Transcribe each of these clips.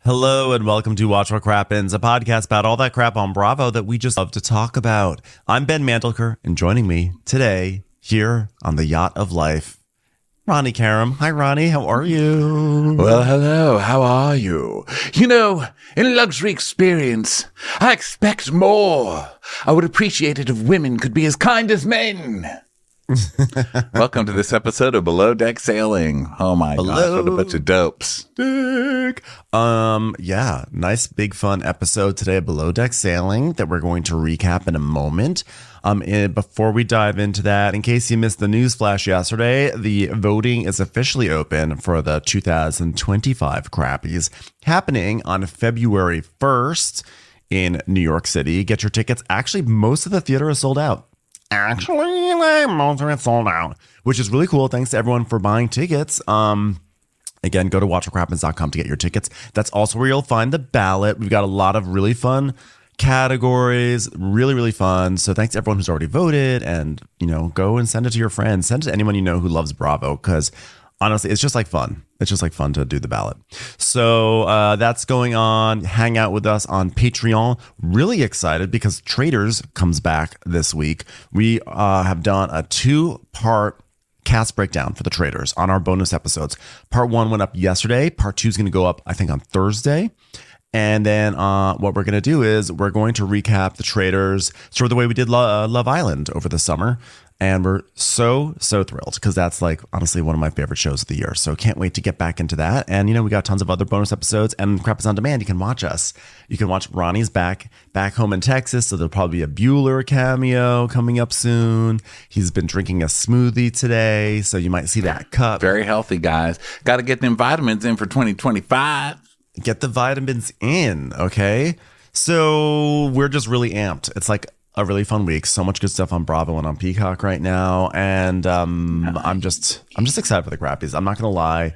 Hello and welcome to Watch What Crappens, a podcast about all that crap on Bravo that we just love to talk about. I'm Ben Mandelker, and joining me today here on the Yacht of Life, Ronnie Karam. Hi, Ronnie. How are you? Well, hello. How are you? You know, in luxury experience, I expect more. I would appreciate it if women could be as kind as men. Welcome to this episode of Below Deck Sailing. Oh my gosh, what a bunch of dopes. Dick. Yeah, nice big fun episode today of Below Deck Sailing that we're going to recap in a moment. Before we dive into that, in case you missed the news flash yesterday, the voting is officially open for the 2025 Crappies happening on February 1st in New York City. Get your tickets. Actually, most of the theater is sold out. Actually, most of it's sold out, which is really cool. Thanks to everyone for buying tickets. Again, go to watchwhatcrappens.com to get your tickets. That's also where you'll find the ballot. We've got a lot of really fun categories, really fun. So thanks to everyone who's already voted, and go and send it to your friends. Send it to anyone you know who loves Bravo, because honestly, it's just like fun. It's just like fun to do the ballot. So that's going on. Hang out with us on Patreon. Really excited because Traders comes back this week. We have done a 2-part cast breakdown for the Traders on our bonus episodes. Part 1 went up yesterday. Part 2 is going to go up, I think, on Thursday. And then what we're going to do is we're going to recap the Traders sort of the way we did Love Island over the summer. And we're so thrilled because that's like honestly one of my favorite shows of the year. So can't wait to get back into that. And we got tons of other bonus episodes, and Crap is on demand. You can watch us. You can watch Ronnie's back home in Texas. So there'll probably be a Bueller cameo coming up soon. He's been drinking a smoothie today, so you might see that cup. Very healthy, guys. Got to get them vitamins in for 2025. Get the vitamins in, okay? So we're just really amped. It's like a really fun week. So much good stuff on Bravo and on Peacock right now. And I'm just excited for the Crappies. I'm not going to lie.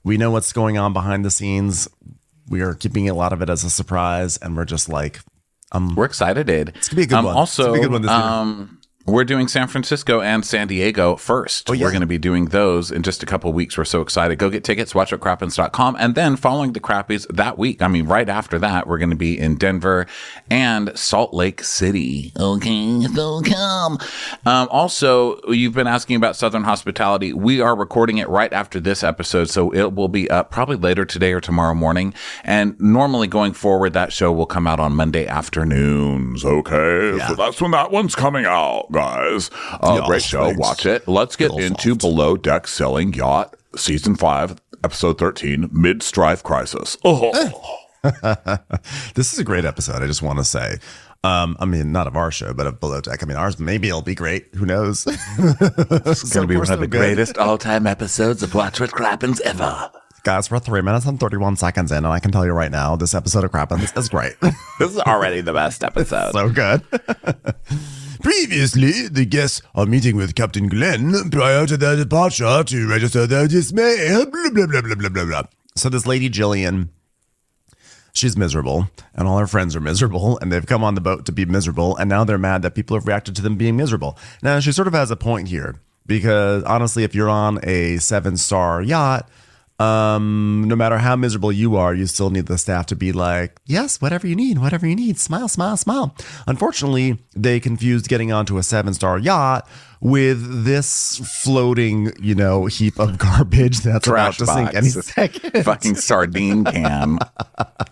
We know what's going on behind the scenes. We are keeping a lot of it as a surprise. And we're just like, we're excited. It's going to be a good one. Also, it's gonna be a good one this year. We're doing San Francisco and San Diego first. Oh, yeah. We're going to be doing those in just a couple of weeks. We're so excited. Go get tickets, watchwhatcrappens.com. And then following the Crappies that week, right after that, we're going to be in Denver and Salt Lake City. Okay, so come. Also, you've been asking about Southern Hospitality. We are recording it right after this episode, so it will be up probably later today or tomorrow morning. And normally going forward, that show will come out on Monday afternoons. Okay, Yeah. So that's when that one's coming out. Guys, great show. Thanks. Watch it. Let's get into Below Deck Sailing Yacht, Season 5, Episode 13, Mid-Strife Crisis. This is a great episode, I just want to say. Not of our show, but of Below Deck. Ours, maybe it'll be great. Who knows? It's going to be one of the greatest all-time episodes of Watch What Crappens ever. Guys, we're 3 minutes and 31 seconds in, and I can tell you right now, this episode of Crappens is great. This is already the best episode. So good. Previously, the guests are meeting with Captain Glenn prior to their departure to register their dismay. Blah, blah, blah, blah, blah, blah, blah. So this lady, Jillian, she's miserable, and all her friends are miserable, and they've come on the boat to be miserable, and now they're mad that people have reacted to them being miserable. Now, she sort of has a point here, because honestly, if you're on a 7-star yacht, no matter how miserable you are, you still need the staff to be like, yes, whatever you need, smile, smile, smile. Unfortunately, they confused getting onto a 7-star yacht with this floating, heap of garbage that's about to sink any second. Fucking sardine can,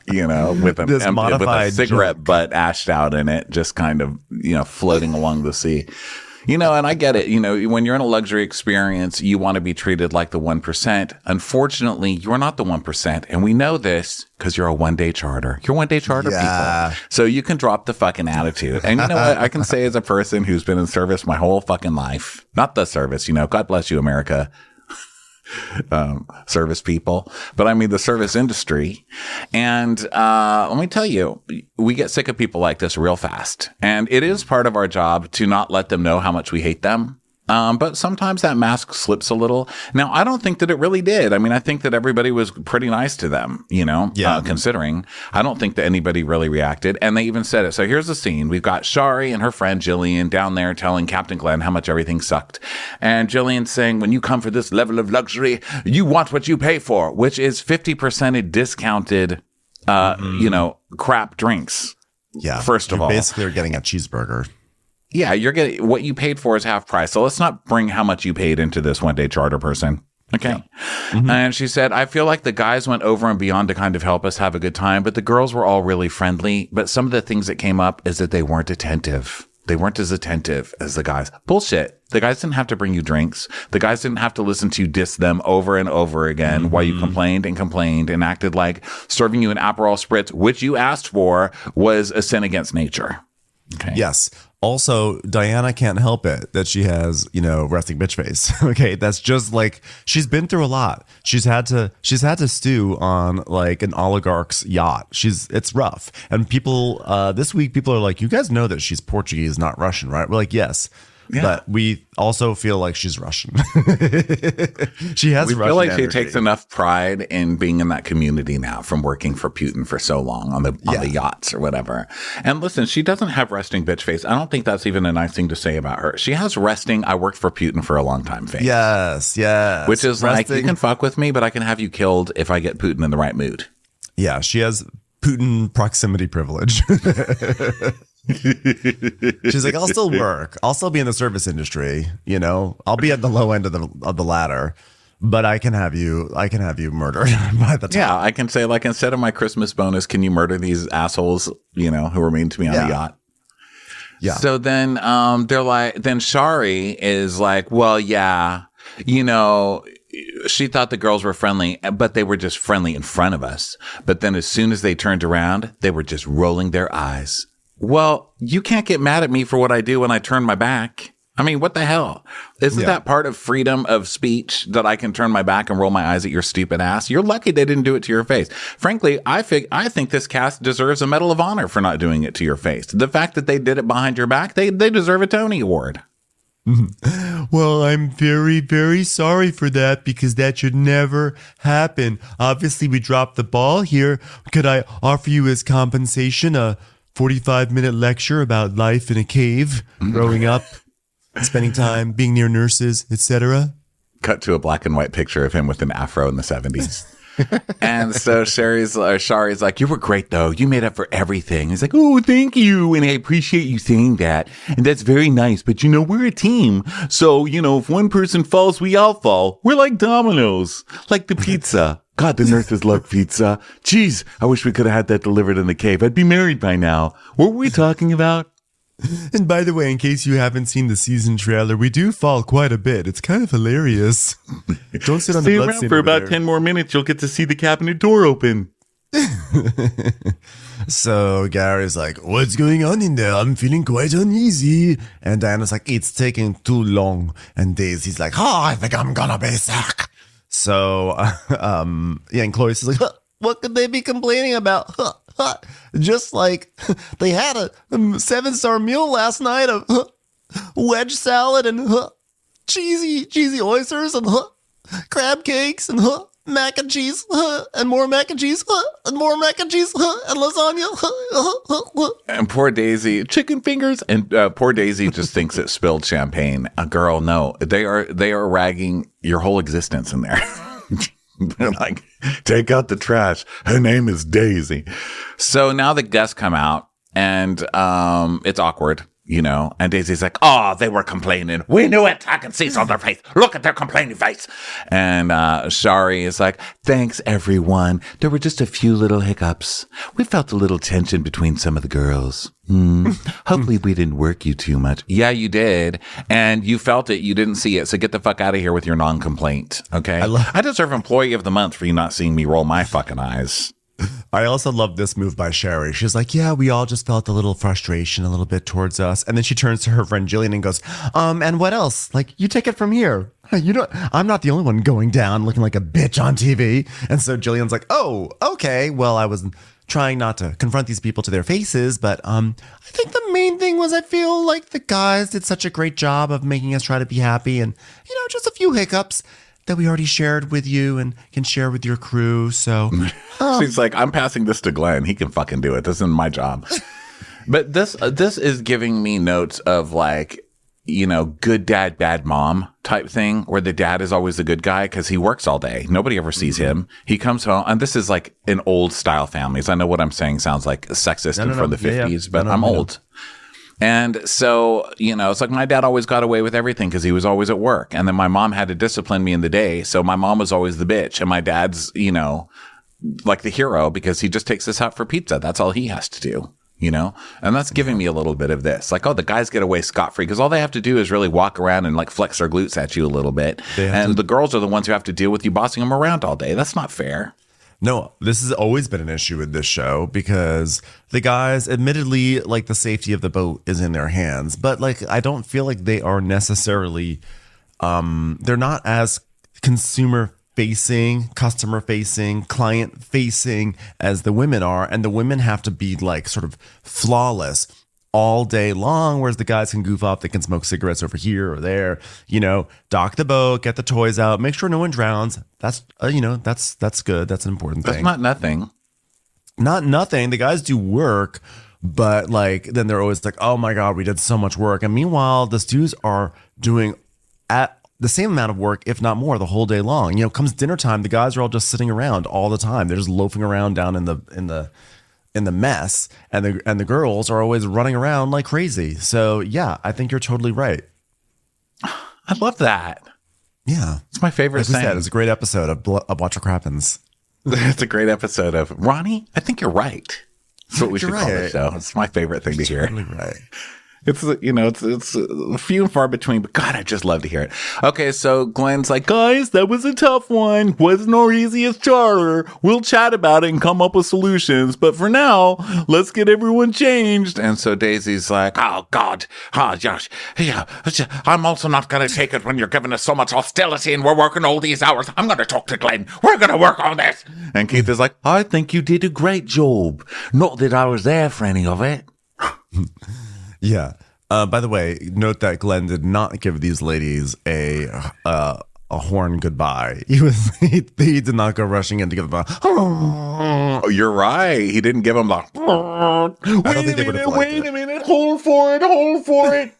with a cigarette junk. butt ashed out in it, just kind of, floating along the sea. And I get it. When you're in a luxury experience, you want to be treated like the 1%. Unfortunately, you're not the 1%. And we know this because you're a one-day charter. You're one-day charter people. So you can drop the fucking attitude. And you know what? I can say as a person who's been in service my whole fucking life, not the service, God bless you, America. Service people, but the service industry. And let me tell you, we get sick of people like this real fast. And it is part of our job to not let them know how much we hate them. But sometimes that mask slips a little. Now, I don't think that it really did. I think that everybody was pretty nice to them, considering. I don't think that anybody really reacted. And they even said it. So here's the scene. We've got Shari and her friend Jillian down there telling Captain Glenn how much everything sucked. And Jillian saying, when you come for this level of luxury, you want what you pay for, which is 50% discounted crap drinks. Yeah. First of all, basically are getting a cheeseburger. Yeah, you're getting what you paid for is half price. So let's not bring how much you paid into this one day charter person. Okay. Yeah. Mm-hmm. And she said, I feel like the guys went over and beyond to kind of help us have a good time, but the girls were all really friendly. But some of the things that came up is that they weren't attentive. They weren't as attentive as the guys. Bullshit. The guys didn't have to bring you drinks. The guys didn't have to listen to you diss them over and over again while you complained and acted like serving you an Aperol Spritz, which you asked for, was a sin against nature. Okay. Yes. Also, Diana can't help it that she has, resting bitch face. Okay, that's just like she's been through a lot. She's had to stew on like an oligarch's yacht. It's rough. And people this week people are like, you guys know that she's Portuguese, not Russian, right? We're like, yes. Yeah. But we also feel like she's Russian. She has. We Russian feel like energy. she takes enough pride in being in that community now from working for Putin for so long on the yachts or whatever. And listen, she doesn't have resting bitch face. I don't think that's even a nice thing to say about her. She has resting. I worked for Putin for a long time face. Yes. Which is resting. Like, you can fuck with me, but I can have you killed if I get Putin in the right mood. Yeah, she has Putin proximity privilege. She's like, I'll still work. I'll still be in the service industry. I'll be at the low end of the ladder, but I can have you murdered by the time. Yeah, I can say, like, instead of my Christmas bonus, can you murder these assholes, who were mean to me on the yacht? Yeah. So then, they're like, then Shari is like, well, yeah, she thought the girls were friendly, but they were just friendly in front of us. But then as soon as they turned around, they were just rolling their eyes. Well, you can't get mad at me for what I do when I turn my back. I mean, what the hell? Isn't that part of freedom of speech that I can turn my back and roll my eyes at your stupid ass? You're lucky they didn't do it to your face. Frankly, I think this cast deserves a Medal of Honor for not doing it to your face. The fact that they did it behind your back, they deserve a Tony Award. Well, I'm very, very sorry for that because that should never happen. Obviously, we dropped the ball here. Could I offer you as compensation a 45-minute lecture about life in a cave, growing up, spending time, being near nurses, etc.? Cut to a black and white picture of him with an afro in the 70s. And so Shari's like, you were great, though. You made up for everything. He's like, oh, thank you. And I appreciate you saying that. And that's very nice. But, we're a team. So, if one person falls, we all fall. We're like dominoes, like the pizza. God, the nurses love pizza. Jeez, I wish we could have had that delivered in the cave. I'd be married by now. What were we talking about? And by the way, in case you haven't seen the season trailer, we do fall quite a bit. It's kind of hilarious. Don't sit on the blood around for about 10 more minutes. You'll get to see the cabinet door open. So Gary's like, what's going on in there? I'm feeling quite uneasy. And Diana's like, it's taking too long. And Daisy's like, I think I'm gonna be sick. So, and Chloe's like, what could they be complaining about? Just like they had a 7-star meal last night of wedge salad and cheesy oysters and crab cakes and mac and cheese and more mac and cheese and more mac and cheese and lasagna. And poor Daisy, chicken fingers. And poor Daisy just thinks it spilled champagne. Girl, no, they are ragging your whole existence in there. They're like, take out the trash. Her name is Daisy. So now the guests come out and it's awkward. And Daisy's like, oh, they were complaining. We knew it. I can see it on their face. Look at their complaining face. And Shari is like, thanks, everyone. There were just a few little hiccups. We felt a little tension between some of the girls. Hopefully we didn't work you too much. Yeah, you did. And you felt it. You didn't see it. So get the fuck out of here with your non-complaint. Okay? I deserve Employee of the Month for you not seeing me roll my fucking eyes. I also love this move by Sherry. She's like, yeah, we all just felt a little frustration a little bit towards us. And then she turns to her friend Jillian and goes, and what else? Like, you take it from here. I'm not the only one going down looking like a bitch on TV. And so Jillian's like, oh, okay. Well, I was trying not to confront these people to their faces, but I think the main thing was I feel like the guys did such a great job of making us try to be happy, and just a few hiccups that we already shared with you and can share with your crew. So she's like, I'm passing this to Glenn. He can fucking do it. This isn't my job. But this is giving me notes of like, good dad, bad mom type thing where the dad is always the good guy because he works all day. Nobody ever sees him. He comes home, and this is like in old style families. I know what I'm saying sounds like sexist and from the 50s, but I'm old. And so, it's like my dad always got away with everything because he was always at work. And then my mom had to discipline me in the day. So my mom was always the bitch. And my dad's, like the hero because he just takes us out for pizza. That's all he has to do, And that's giving me a little bit of this. Like, the guys get away scot-free because all they have to do is really walk around and like flex their glutes at you a little bit. And the girls are the ones who have to deal with you bossing them around all day. That's not fair. No, this has always been an issue with this show because the guys, admittedly, like the safety of the boat is in their hands, but like I don't feel like they are necessarily, they're not as consumer facing, customer facing, client facing as the women are, and the women have to be like sort of flawless all day long, whereas the guys can goof off. They can smoke cigarettes over here or there, dock the boat, get the toys out, make sure no one drowns. That's that's good. That's an important thing. That's not nothing. Not nothing. The guys do work, but like then they're always like, oh my God, we did so much work. And meanwhile, the dudes are doing at the same amount of work, if not more, the whole day long. Comes dinner time, the guys are all just sitting around all the time. They're just loafing around down in the mess, and the girls are always running around like crazy. So yeah, I think you're totally right. I love that. Yeah, it's my favorite thing. It's a great episode of Watch What Crappens. It's a great episode of Ronnie. I think you're right. That's what we should call the show. It's my favorite thing to hear. Totally right. It's it's few and far between, but God, I just love to hear it. Okay, so Glenn's like, guys, that was a tough one. Wasn't our easiest charter. We'll chat about it and come up with solutions. But for now, let's get everyone changed. And so Daisy's like, oh God, Josh, yeah, I'm also not going to take it when you're giving us so much hostility and we're working all these hours. I'm going to talk to Glenn. We're going to work on this. And Keith is like, I think you did a great job. Not that I was there for any of it. Yeah. By the way, note that Glenn did not give these ladies a horn goodbye. He did not go rushing in to give them a. Oh, you're right. He didn't give them the. Wait a minute. Hold for it.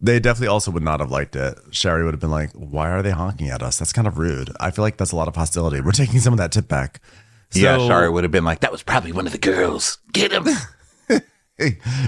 They definitely also would not have liked it. Sherry would have been like, "Why are they honking at us? That's kind of rude." I feel like that's a lot of hostility. We're taking some of that tip back. So, yeah, Sherry would have been like, "That was probably one of the girls. Get him."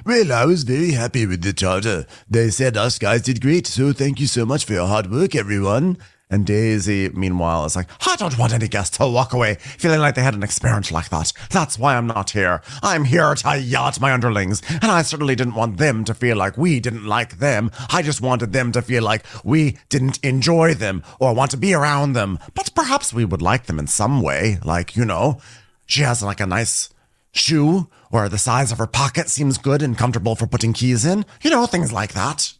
Well, I was very happy with the charter. They said us guys did great, so thank you so much for your hard work, everyone. And Daisy, meanwhile, is like, I don't want any guests to walk away feeling like they had an experience like that. That's why I'm not here. I'm here to yacht my underlings, and I certainly didn't want them to feel like we didn't like them. I just wanted them to feel like we didn't enjoy them or want to be around them. But perhaps we would like them in some way. Like, she has like a nice shoe or the size of her pocket seems good and comfortable for putting keys in. Things like that.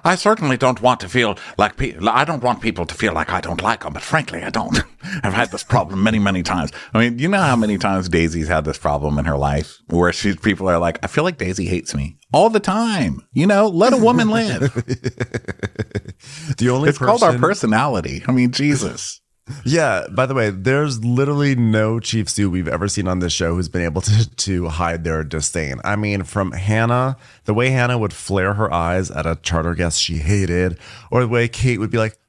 I certainly don't want to feel like I don't want people to feel like I don't like them, but frankly, I don't. I've had this problem many, many times. I mean, you know how many times Daisy's had this problem in her life where people are like, I feel like Daisy hates me all the time. Let a woman live. It's called our personality. I mean, Jesus. Yeah, by the way, there's literally no Chief Sue we've ever seen on this show who's been able to hide their disdain. I mean, from Hannah, the way Hannah would flare her eyes at a charter guest she hated, or the way Kate would be like,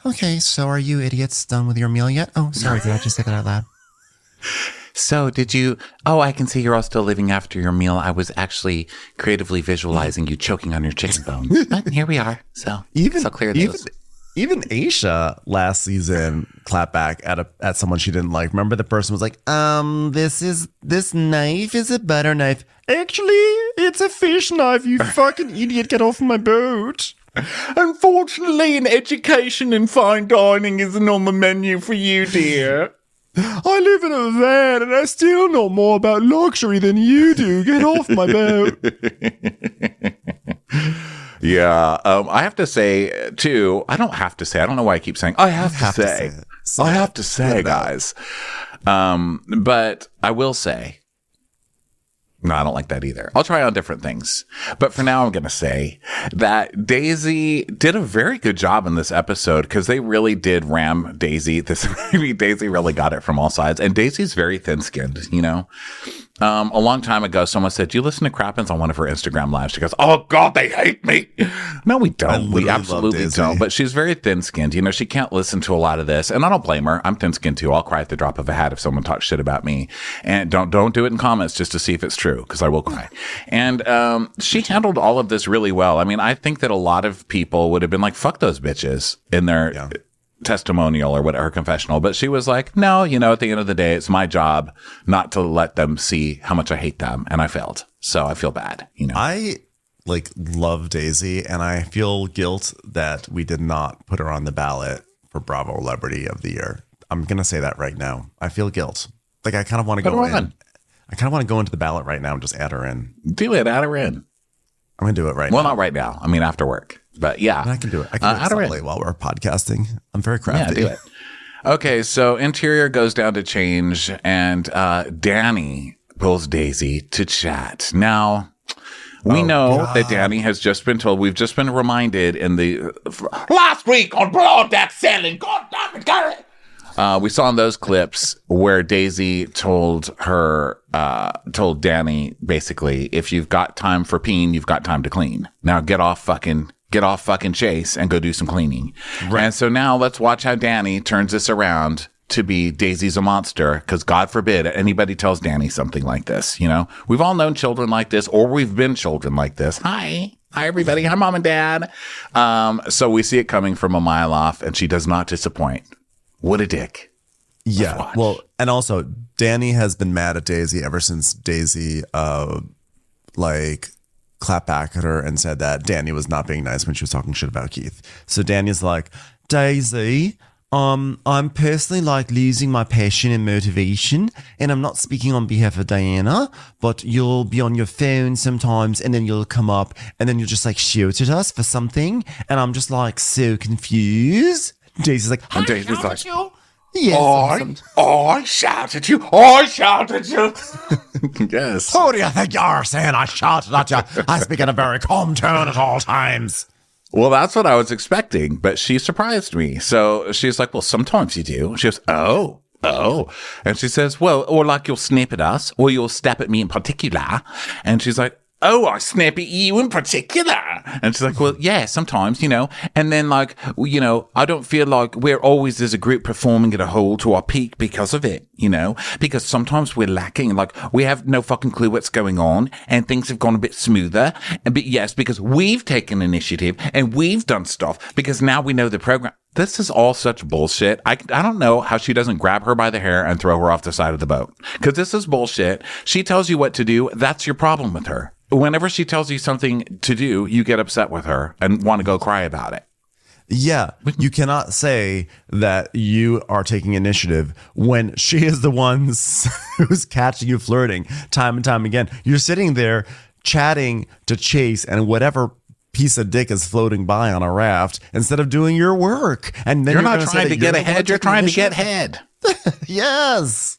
okay, so are you idiots done with your meal yet? Oh, sorry, did I just say that out loud? So did you, I can see you're all still living after your meal. I was actually creatively visualizing you choking on your chicken bones. But here we are, so clear those. Even Aisha last season clapped back at someone she didn't like. Remember the person was like, this knife is a butter knife. Actually, it's a fish knife, you fucking idiot. Get off my boat. Unfortunately, an education in fine dining isn't on the menu for you, dear. I live in a van and I still know more about luxury than you do. Get off my boat. Yeah, I have to say, too, I don't have to say, I don't know why I keep saying, I have to say, guys. But I will say, no, I don't like that either. I'll try on different things. But for now, I'm going to say that Daisy did a very good job in this episode because they really did ram Daisy. Daisy really got it from all sides. And Daisy's very thin-skinned, A long time ago, someone said, "Do you listen to Crappens?" on one of her Instagram lives. She goes, "Oh God, they hate me." No, we don't. We absolutely don't. But she's very thin-skinned. You know, she can't listen to a lot of this, and I don't blame her. I'm thin-skinned too. I'll cry at the drop of a hat if someone talks shit about me. And don't do it in comments just to see if it's true, because I will cry. And she handled all of this really well. I mean, I think that a lot of people would have been like, "Fuck those bitches" in their testimonial or whatever, confessional, but she was like, no, you know, at the end of the day, it's my job not to let them see how much I hate them, and I failed, so I feel bad, you know. I love Daisy, and I feel guilt that we did not put her on the ballot for Bravo Celebrity of the Year. I'm gonna say that right now. I feel guilt. I kind of want to go in. I kind of want to go into the ballot right now and just add her in. Do it, add her in. I'm gonna do it right now. Well, not right now. I mean, after work. But yeah, I can do it. I can do it late while we're podcasting. I'm very crafty. Yeah, do it. Okay, so Interior goes down to change, and Danny pulls Daisy to chat. Now, we know that Danny has just been told, we've just been reminded in the last week on Below Deck Sailing. God damn it, Gary! We saw in those clips where Daisy told Danny, basically, if you've got time for peeing, you've got time to clean. Now get off fucking Chase and go do some cleaning. Right. And so now let's watch how Danny turns this around to be Daisy's a monster, because God forbid anybody tells Danny something like this. You know, we've all known children like this, or we've been children like this. Hi, everybody. Hi, Mom and Dad. So we see it coming from a mile off, and she does not disappoint. What a dick. Yeah. Well, and also Danny has been mad at Daisy ever since Daisy clapped back at her and said that Danny was not being nice when she was talking shit about Keith. So Danny's like, Daisy, I'm personally losing my passion and motivation, and I'm not speaking on behalf of Diana, but you'll be on your phone sometimes, and then you'll come up and then you'll just shout at us for something, and I'm just so confused. Daisy's like, and Daisy's like, yes, I shouted you. I shouted you. Yes. Who do you think you are saying I shouted at you? I speak in a very calm tone at all times. Well, that's what I was expecting, but she surprised me. So she's like, well, sometimes you do. She goes, oh. And she says, well, or you'll snap at us, or you'll step at me in particular. And she's like, oh, I snap at you in particular. And she's like, well, yeah, sometimes, you know. And then, I don't feel like we're always as a group performing at a whole to our peak because of it, you know, because sometimes we're lacking. We have no fucking clue what's going on, and things have gone a bit smoother. But yes, because we've taken initiative and we've done stuff, because now we know the program. This is all such bullshit. I don't know how she doesn't grab her by the hair and throw her off the side of the boat, because this is bullshit. She tells you what to do. That's your problem with her. Whenever she tells you something to do, you get upset with her and want to go cry about it. Yeah, you cannot say that you are taking initiative when she is the one who's catching you flirting time and time again. You're sitting there chatting to Chase and whatever piece of dick is floating by on a raft instead of doing your work. And then you're not trying to get ahead. You're trying to get head. Yes.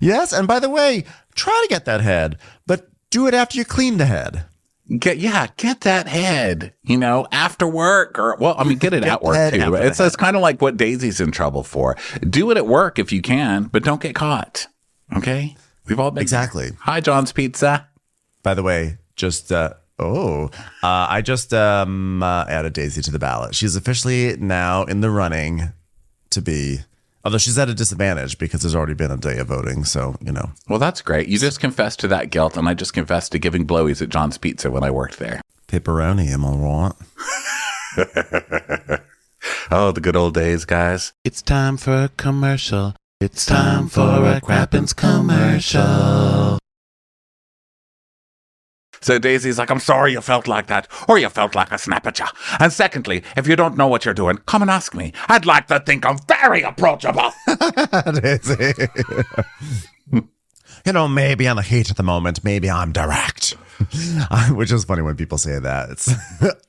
And by the way, try to get that head, but do it after you clean the head. Get that head, after work, or get it at work too. It's kind of like what Daisy's in trouble for. Do it at work if you can, but don't get caught. Okay, we've all been exactly. There. Hi, John's Pizza. By the way, I just added Daisy to the ballot. She's officially now in the running to be. Although she's at a disadvantage because there's already been a day of voting, so, Well, that's great. You just confessed to that guilt, and I just confessed to giving blowies at John's Pizza when I worked there. Pepperoni, am I right? Oh, the good old days, guys. It's time for a commercial. It's time for a Crappens commercial. So Daisy's like, I'm sorry you felt like that, or you felt like I snap at you. And secondly, if you don't know what you're doing, come and ask me. I'd like to think I'm very approachable. Daisy. Maybe on the heat of the moment, maybe I'm direct. Which is funny when people say that. It's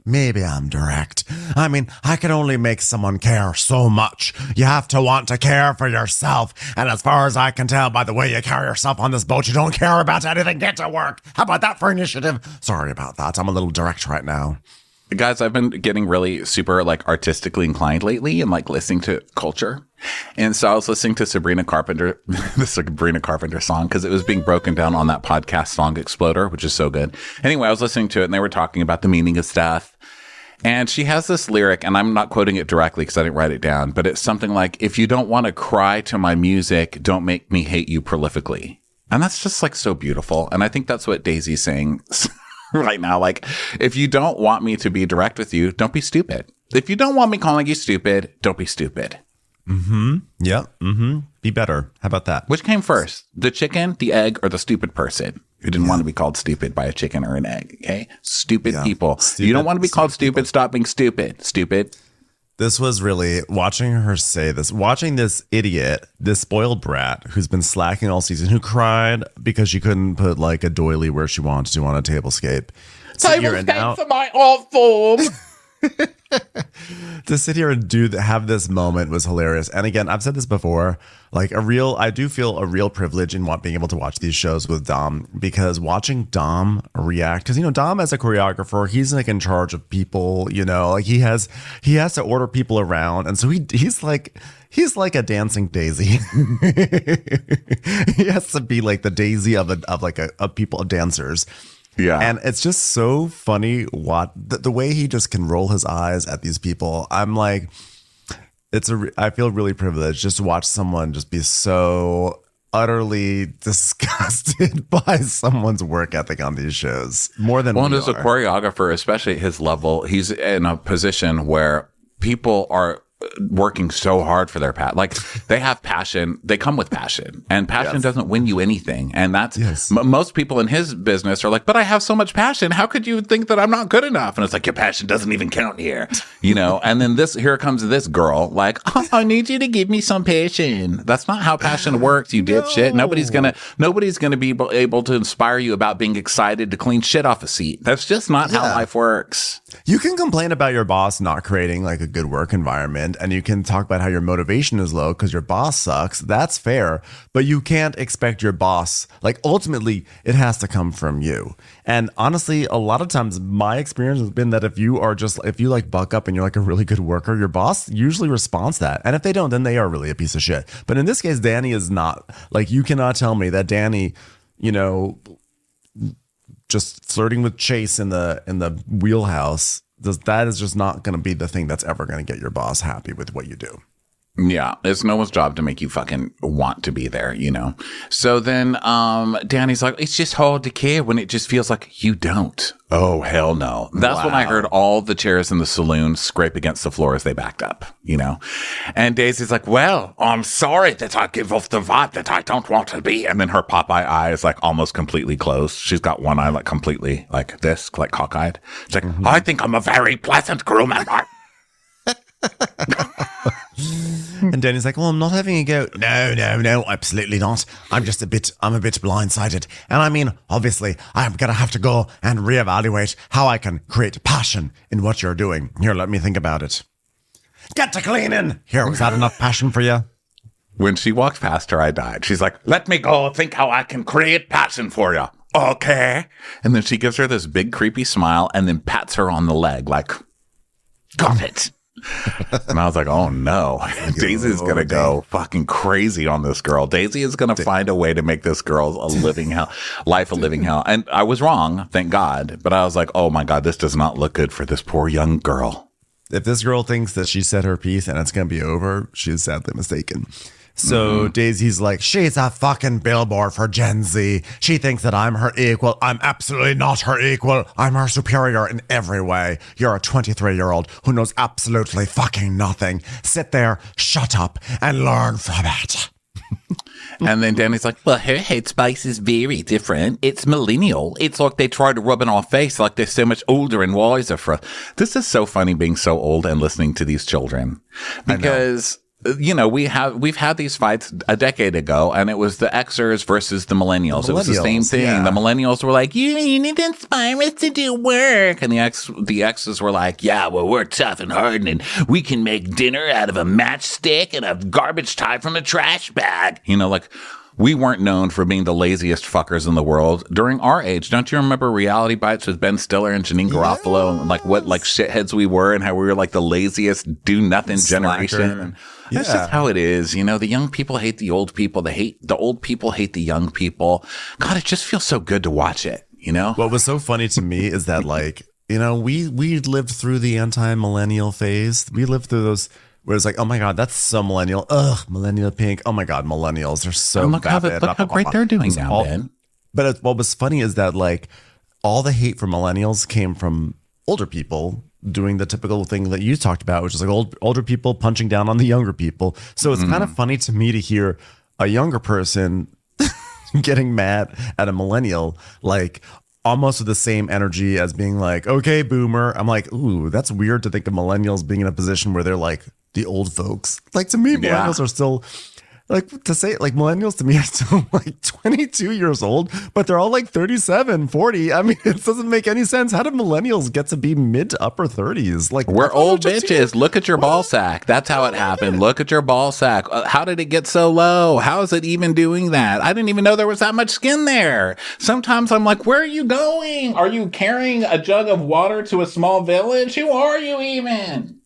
maybe I'm direct. I mean, I can only make someone care so much. You have to want to care for yourself. And as far as I can tell by the way you carry yourself on this boat, you don't care about anything. Get to work. How about that for initiative? Sorry about that. I'm a little direct right now. Guys, I've been getting really super like artistically inclined lately and like listening to culture. And so I was listening to Sabrina Carpenter, the Sabrina Carpenter song, because it was being broken down on that podcast Song Exploder, which is so good. Anyway, I was listening to it and they were talking about the meaning of stuff. And she has this lyric, and I'm not quoting it directly because I didn't write it down, but it's something like, if you don't want to cry to my music, don't make me hate you prolifically. And that's just like so beautiful. And I think that's what Daisy's saying right now. Like, if you don't want me to be direct with you, don't be stupid. If you don't want me calling you stupid, don't be stupid. Mm-hmm. Yeah. Mm-hmm. Be better. How about that? Which came first? The chicken, the egg, or the stupid person who didn't want to be called stupid by a chicken or an egg? Okay. Stupid people. You don't want to be called stupid. People. Stop being stupid. Stupid. This was really watching her say this, watching this idiot, this spoiled brat who's been slacking all season, who cried because she couldn't put like a doily where she wanted to on a tablescape. Tablescapes are my art form. To sit here and have this moment was hilarious. And again, I've said this before, like I do feel a real privilege in being able to watch these shows with Dom, because watching Dom react, because, Dom as a choreographer, he's like in charge of people, like he has to order people around. And so he's like a dancing daisy. He has to be like the daisy of people, of dancers. Yeah. And it's just so funny the way he just can roll his eyes at these people. I'm like, I feel really privileged just to watch someone just be so utterly disgusted by someone's work ethic on these shows. More than as a choreographer, especially at his level, he's in a position where people are working so hard for their like they have passion, they come with passion, and passion doesn't win you anything. And that's most people in his business are like, but I have so much passion, how could you think that I'm not good enough? And it's like, your passion doesn't even count here, and then here comes this girl like, oh, I need you to give me some passion. That's not how passion works, you dipshit. Nobody's gonna be able to inspire you about being excited to clean shit off a seat. That's just not how life works. You can complain about your boss not creating like a good work environment, and you can talk about how your motivation is low because your boss sucks. That's fair, but you can't expect your boss, like, ultimately it has to come from you. And honestly, a lot of times my experience has been that if you like buck up and you're like a really good worker, your boss usually responds to that. And if they don't, then they are really a piece of shit. But in this case, Danny is not. Like, you cannot tell me that Danny, just flirting with Chase in the wheelhouse, that is just not going to be the thing that's ever going to get your boss happy with what you do. Yeah, it's no one's job to make you fucking want to be there, So then Danny's like, it's just hard to care when it just feels like you don't. Oh, hell no. That's when I heard all the chairs in the saloon scrape against the floor as they backed up, And Daisy's like, well, I'm sorry that I give off the vibe that I don't want to be. And then her Popeye eye is like almost completely closed. She's got one eye like completely like this, like cockeyed. She's like, I think I'm a very pleasant crew member. And Danny's like, well, I'm not having a go. No, absolutely not. I'm a bit blindsided. And I mean, obviously, I'm going to have to go and reevaluate how I can create passion in what you're doing. Here, let me think about it. Get to cleaning. Here, was that enough passion for you? When she walked past her, I died. She's like, let me go think how I can create passion for you. Okay. And then she gives her this big creepy smile and then pats her on the leg like, got it. And I was like, oh no, Daisy's going to go fucking crazy on this girl. Daisy is going to find a way to make this girl a living hell. And I was wrong, thank God. But I was like, oh my God, this does not look good for this poor young girl. If this girl thinks that she said her piece and it's going to be over, she's sadly mistaken. So Daisy's like, she's a fucking billboard for Gen Z. She thinks that I'm her equal. I'm absolutely not her equal. I'm her superior in every way. You're a 23-year-old who knows absolutely fucking nothing. Sit there, shut up, and learn from it. And then Danny's like, well, her headspace is very different. It's millennial. It's like they try to rub in our face like they're so much older and wiser for us. This is so funny being so old and listening to these children. Because we've had these fights a decade ago, and it was the Xers versus the millennials. It was the same thing. Yeah. The millennials were like, you need to inspire us to do work. And the Xers were like, yeah, well, we're tough and hard, and we can make dinner out of a matchstick and a garbage tie from a trash bag. we weren't known for being the laziest fuckers in the world during our age. Don't you remember Reality Bites with Ben Stiller and Janine Garofalo and like what like shitheads we were and how we were like the laziest do nothing generation? And that's just how it is. You know, the young people hate the old people. The old people hate the young people. God, it just feels so good to watch it, you know? What was so funny to me is that like, you know, we lived through the anti-millennial phase. We lived through those where it's like, oh my God, that's so millennial. Ugh, millennial pink. Oh my God, millennials are so look how great they're doing now, Ben. But what was funny is that like all the hate from millennials came from older people doing the typical thing that you talked about, which is like older people punching down on the younger people. So it's kind of funny to me to hear a younger person getting mad at a millennial, like almost with the same energy as being like, okay, boomer. I'm like, ooh, that's weird to think of millennials being in a position where they're like the old folks. Like to me, millennials are still like, to say like millennials to me are still like 22 years old, but they're all like 37, 40. I mean, it doesn't make any sense. How did millennials get to be mid to upper 30s? Like we're old bitches. Look at your ball sack. That's how it happened. Look at your ball sack. How did it get so low? How is it even doing that? I didn't even know there was that much skin there. Sometimes I'm like, where are you going? Are you carrying a jug of water to a small village? Who are you even?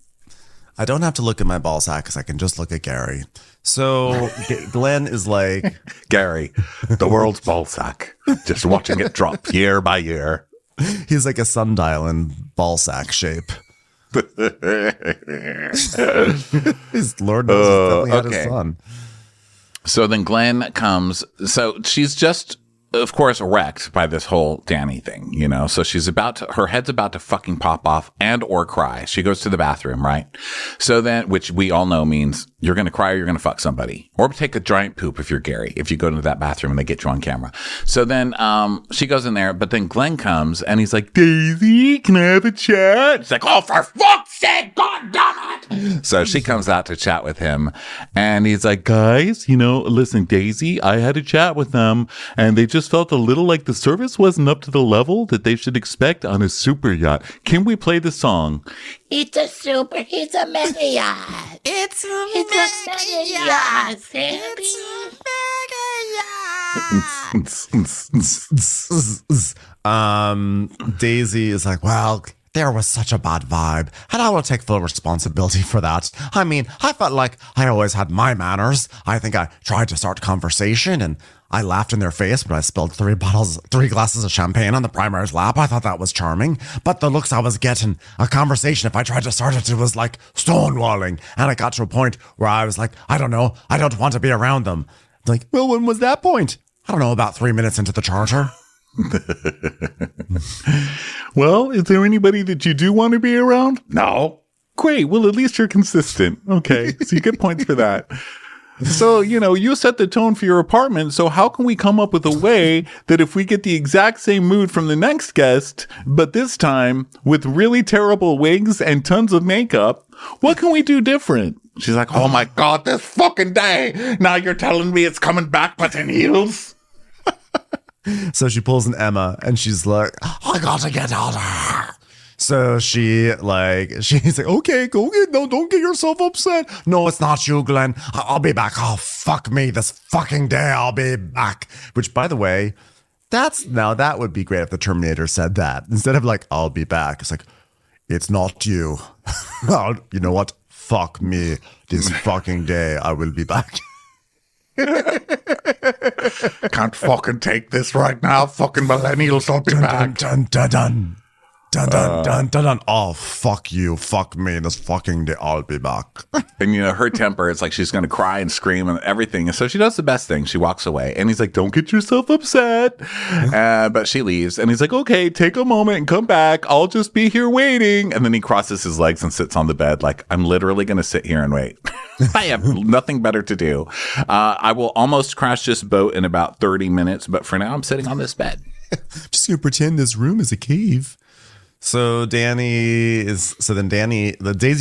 I don't have to look at my ball sack because I can just look at Gary. So Glenn is like, Gary, the world's ball sack, just watching it drop year by year. He's like a sundial in ball sack shape. His Lord knows he's definitely had his son. So then Glenn comes. So she's just, of course, wrecked by this whole Danny thing, you know? So she's her head's about to fucking pop off and or cry. She goes to the bathroom, right? So then, which we all know means you're going to cry or you're going to fuck somebody or take a giant poop if you're Gary, if you go into that bathroom and they get you on camera. So then, she goes in there, but then Glenn comes and he's like, Daisy, can I have a chat? She's like, oh, for fuck's sake, God damn it. So she comes out to chat with him and he's like, guys, you know, listen, Daisy, I had a chat with them and they just felt a little like the service wasn't up to the level that they should expect on a super yacht. Can we play the song? It's a mega yacht. It's a mega yacht, Sandy. It's Daisy is like, well, there was such a bad vibe, and I will take full responsibility for that. I mean, I felt like I always had my manners. I think I tried to start conversation, and I laughed in their face when I spilled 3 glasses of champagne on the primary's lap. I thought that was charming. But the looks I was getting, a conversation, if I tried to start it, it was like stonewalling. And I got to a point where I was like, I don't know, I don't want to be around them. Like, well, when was that point? I don't know, about 3 minutes into the charter. Well, is there anybody that you do want to be around? No. Great. Well, at least you're consistent. Okay. So you get points for that. So, you know, you set the tone for your apartment. So how can we come up with a way that if we get the exact same mood from the next guest, but this time with really terrible wigs and tons of makeup, what can we do different? She's like, oh my God, this fucking day. Now you're telling me it's coming back, but in heels. So she pulls an Emma and she's like, I gotta get out of here. So she's like, okay, go get, no, don't get yourself upset. No, it's not you, Glenn. I'll be back. Oh, fuck me. This fucking day I'll be back. Which, by the way, that would be great if the Terminator said that. Instead of like, I'll be back. It's like, it's not you. You know what? Fuck me. This fucking day I will be back. Can't fucking take this right now. Fucking millennials, I'll be back. Dun, dun, dun. Dun, dun, dun, dun, dun. Oh, fuck you. Fuck me. This fucking day I'll be back. And, you know, her temper, it's like she's going to cry and scream and everything. And so she does the best thing. She walks away. And he's like, don't get yourself upset. But she leaves. And he's like, okay, take a moment and come back. I'll just be here waiting. And then he crosses his legs and sits on the bed like, I'm literally going to sit here and wait. I have nothing better to do. I will almost crash this boat in about 30 minutes. But for now, I'm sitting on this bed. Just going to pretend this room is a cave. So Daisy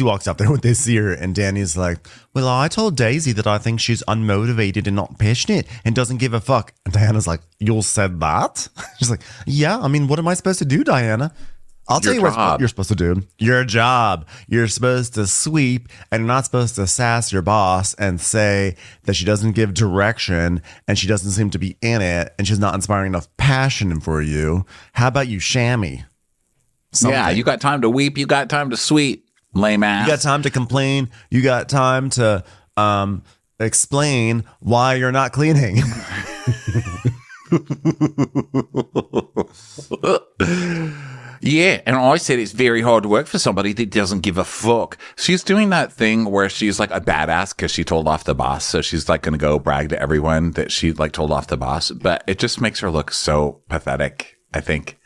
walks up there when they see her, and Danny's like, well, I told Daisy that I think she's unmotivated and not passionate and doesn't give a fuck. And Diana's like, you said that? She's like, yeah, I mean, what am I supposed to do, Diana? I'll tell Your you what job. you're supposed to do. Your job. You're supposed to sweep, and you're not supposed to sass your boss and say that she doesn't give direction and she doesn't seem to be in it and she's not inspiring enough passion for you. How about you chamois? Something. Yeah, you got time to weep. You got time to sweep, lame ass. You got time to complain. You got time to explain why you're not cleaning. Yeah, and I said it's very hard to work for somebody that doesn't give a fuck. She's doing that thing where she's like a badass because she told off the boss. So she's like going to go brag to everyone that she like told off the boss. But it just makes her look so pathetic, I think.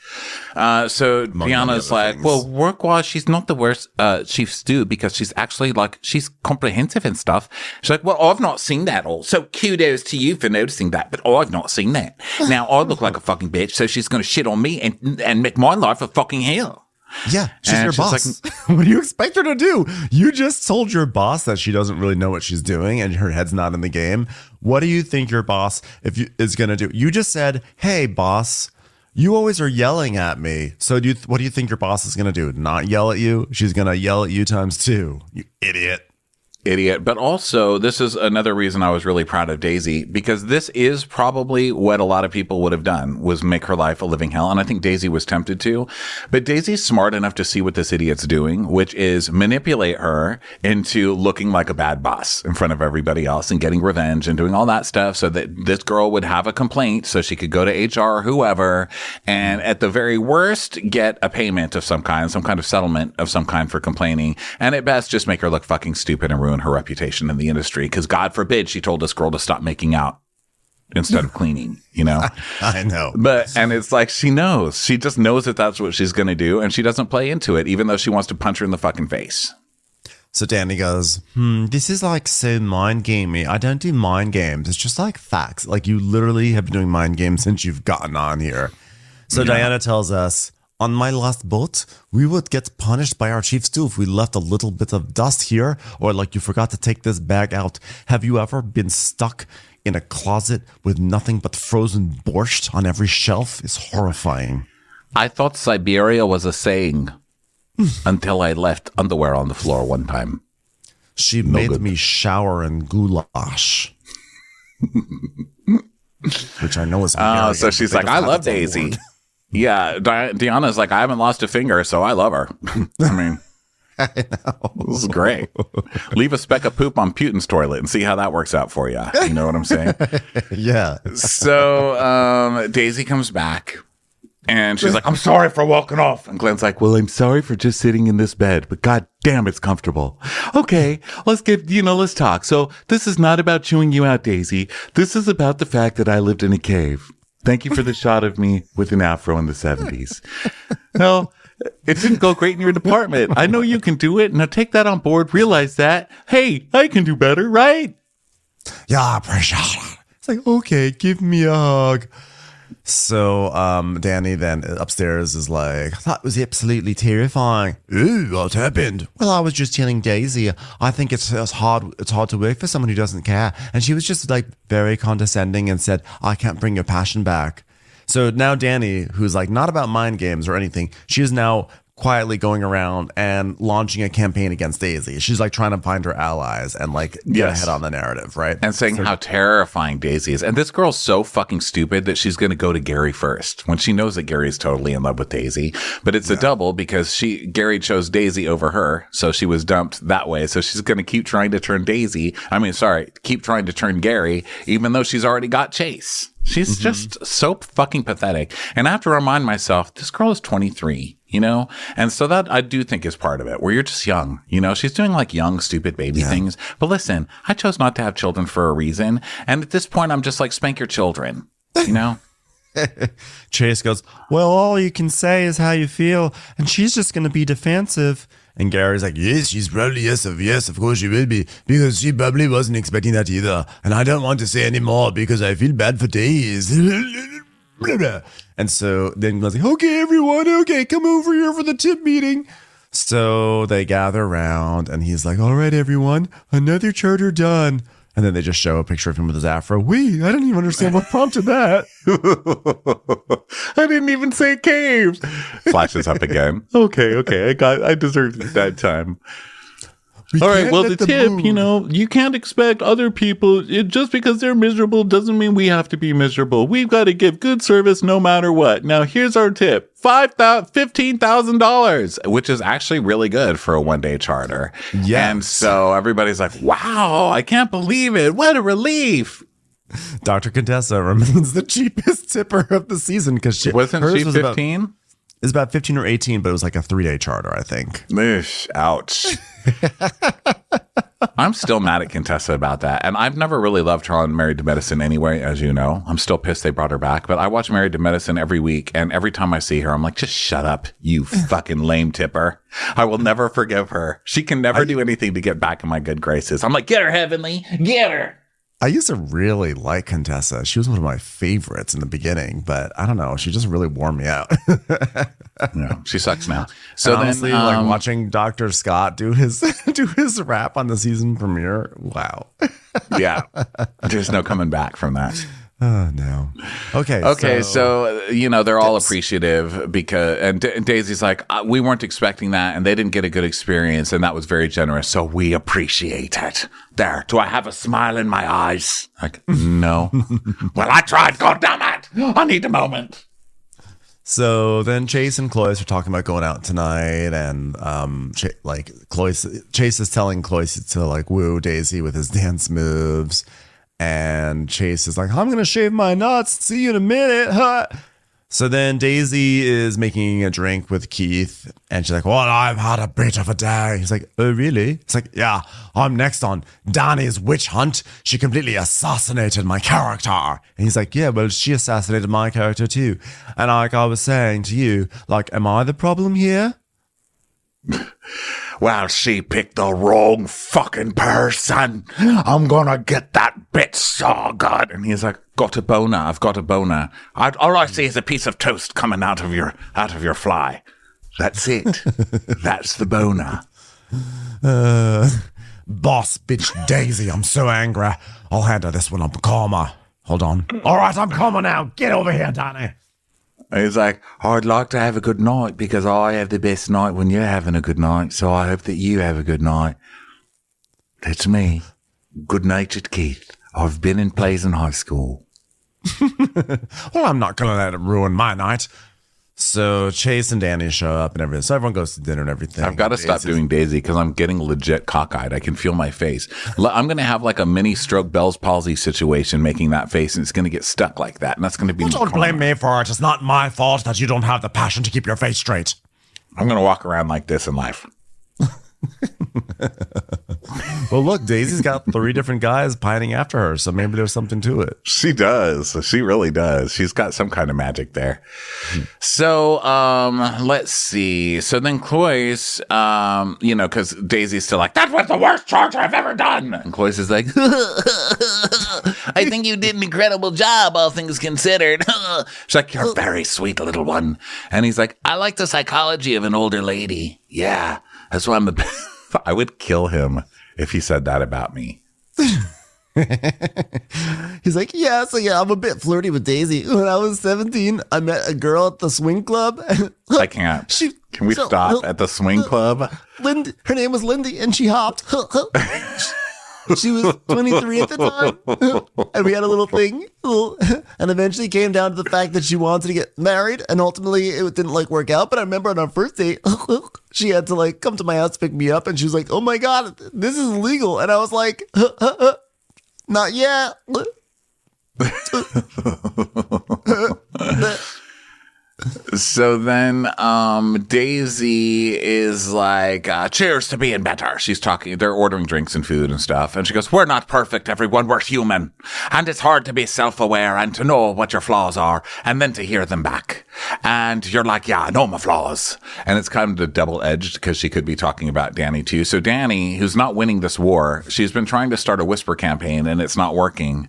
So Deanna's like, well, work-wise, she's not the worst chief stew because she's actually like, she's comprehensive and stuff. She's like, well, I've not seen that all. So kudos to you for noticing that, but I've not seen that. Now I look like a fucking bitch, so she's going to shit on me and make my life a fucking hell. Yeah, she's And your she's boss. What do you expect her to do? You just told your boss that she doesn't really know what she's doing and her head's not in the game. What do you think your boss is going to do? You just said, hey, boss, you always are yelling at me. So what do you think your boss is going to do? Not yell at you? She's going to yell at you times 2. You idiot. But also, this is another reason I was really proud of Daisy, because this is probably what a lot of people would have done, was make her life a living hell. And I think Daisy was tempted to. But Daisy's smart enough to see what this idiot's doing, which is manipulate her into looking like a bad boss in front of everybody else and getting revenge and doing all that stuff so that this girl would have a complaint so she could go to HR or whoever, and at the very worst, get a payment of some kind of settlement of some kind for complaining. And at best, just make her look fucking stupid and ruin her reputation in the industry, because God forbid she told this girl to stop making out instead of cleaning, you know. I know. And it's like, she just knows that that's what she's going to do, and she doesn't play into it, even though she wants to punch her in the fucking face. So Danny goes, this is like so mind gamey. I don't do mind games. It's just like facts. Like, you literally have been doing mind games since you've gotten on here. So Diana tells us, on my last boat, we would get punished by our chief stew if we left a little bit of dust here, or like you forgot to take this bag out. Have you ever been stuck in a closet with nothing but frozen borscht on every shelf? It's horrifying. I thought Siberia was a saying until I left underwear on the floor one time. She made me shower in goulash. Which I know is Hungarian, so she's but they like, I don't have love its own Daisy. word. Yeah, Deanna's like, I haven't lost a finger, so I love her. I mean, I know. this is great. Leave a speck of poop on Putin's toilet and see how that works out for you. You know what I'm saying? Yeah. So Daisy comes back and she's like, I'm sorry for walking off. And Glenn's like, well, I'm sorry for just sitting in this bed, but God damn, it's comfortable. Okay, let's talk. So this is not about chewing you out, Daisy. This is about the fact that I lived in a cave. Thank you for the shot of me with an afro in the 70s. No, it didn't go great in your department. I know you can do it. Now take that on board. Realize that. Hey, I can do better, right? Yeah, appreciate. It's like, okay, give me a hug. So Danny then upstairs is like, that was absolutely terrifying. Ooh, what happened? Well, I was just telling Daisy, I think it's hard to work for someone who doesn't care. And she was just like very condescending and said, I can't bring your passion back. So now Danny, who's like not about mind games or anything, she is now quietly going around and launching a campaign against Daisy. She's like trying to find her allies and like get ahead on the narrative, right? And saying how terrifying Daisy is. And this girl's so fucking stupid that she's going to go to Gary first when she knows that Gary's totally in love with Daisy. But it's a double because Gary chose Daisy over her. So she was dumped that way. So she's going to keep trying to turn keep trying to turn Gary, even though she's already got Chase. She's just so fucking pathetic. And I have to remind myself, this girl is 23, you know? And so that I do think is part of it, where you're just young, you know? She's doing like young, stupid baby things. But listen, I chose not to have children for a reason. And at this point, I'm just like, spank your children, you know? Chase goes, well, all you can say is how you feel. And she's just going to be defensive. And Gary's like, yes, she's probably, yes, of course she will be, because she probably wasn't expecting that either. And I don't want to say any more because I feel bad for days. And so then Glenn's like, okay, everyone, okay, come over here for the tip meeting. So they gather around and he's like, all right, everyone, another charter done. And then they just show a picture of him with his afro. I didn't even understand what prompted that. I didn't even say caves. Flashes up again. Okay. I deserved it that time. All right, well, the tip, you can't expect other people, just because they're miserable doesn't mean we have to be miserable. We've got to give good service no matter what. Now, here's our tip. $15,000, which is actually really good for a one-day charter. Yes. And so everybody's like, wow, I can't believe it. What a relief. Dr. Contessa remains the cheapest tipper of the season because Wasn't she 15? It's about 15 or 18, but it was like a 3-day charter, I think. Ouch. I'm still mad at Contessa about that. And I've never really loved her on Married to Medicine anyway, as you know. I'm still pissed they brought her back. But I watch Married to Medicine every week. And every time I see her, I'm like, just shut up, you fucking lame tipper. I will never forgive her. She can never do anything to get back in my good graces. I'm like, get her, Heavenly. Get her. I used to really like Contessa. She was one of my favorites in the beginning, but I don't know. She just really wore me out. Yeah, she sucks now. So and honestly, like watching Dr. Scott do his rap on the season premiere. Wow. Yeah, there's no coming back from that. Oh, no. Okay. So they're all appreciative because, and Daisy's like, we weren't expecting that, and they didn't get a good experience, and that was very generous. So we appreciate it. There, do I have a smile in my eyes? Like, no. Well, I tried. God damn it! I need a moment. So then Chase and Cloyce are talking about going out tonight, and Chase is telling Cloyce to like woo Daisy with his dance moves. And Chase is like, I'm going to shave my nuts. See you in a minute. Huh? So then Daisy is making a drink with Keith. And she's like, well, I've had a bit of a day. He's like, oh, really? It's like, yeah, I'm next on Danny's witch hunt. She completely assassinated my character. And he's like, yeah, well, she assassinated my character too. And like I was saying to you, like, am I the problem here? Well, she picked the wrong fucking person. I'm gonna get that bitch so good. And he's like, got a boner. I've got a boner. All I see is a piece of toast coming out of your fly. That's it. That's the boner. Boss bitch Daisy, I'm so angry. I'll handle this when I'm calmer. Hold on. All right, I'm calmer now. Get over here, Danny. He's like, I'd like to have a good night because I have the best night when you're having a good night. So I hope that you have a good night. That's me. Good-natured Keith. I've been in plays in high school. Well, I'm not going to let it ruin my night. So Chase and Danny show up and everything. So everyone goes to dinner and everything. I've got to stop doing Daisy because I'm getting legit cockeyed. I can feel my face. I'm going to have like a mini stroke Bell's palsy situation making that face, and it's going to get stuck like that. And that's going to be. Well, don't blame me for it. It's not my fault that you don't have the passion to keep your face straight. I'm going to walk around like this in life. Well, look, Daisy's got 3 different guys pining after her, so maybe there's something to it. She does. She really does. She's got some kind of magic there. So, let's see. So then Cloyce, because Daisy's still like, that was the worst charge I've ever done. And Cloyce is like, I think you did an incredible job, all things considered. She's like, you're a very sweet little one. And he's like, I like the psychology of an older lady. Yeah, that's why I'm the best. I would kill him if he said that about me. He's like, yeah, I'm a bit flirty with Daisy. When I was 17, I met a girl at the swing club. I can't. Can we stop at the swing club? Her name was Lindy, and she hopped. She was 23 at the time, and we had a little thing, and eventually came down to the fact that she wanted to get married, and ultimately it didn't work out. But I remember on our first date, she had to come to my house to pick me up, and she was like, "Oh my god, this is illegal," and I was like, "Not yet." So then Daisy is like, cheers to being better. She's talking, they're ordering drinks and food and stuff. And she goes, we're not perfect, everyone. We're human. And it's hard to be self-aware and to know what your flaws are and then to hear them back. And you're like, yeah, I know my flaws. And it's kind of double-edged because she could be talking about Danny too. So Danny, who's not winning this war, she's been trying to start a whisper campaign and it's not working.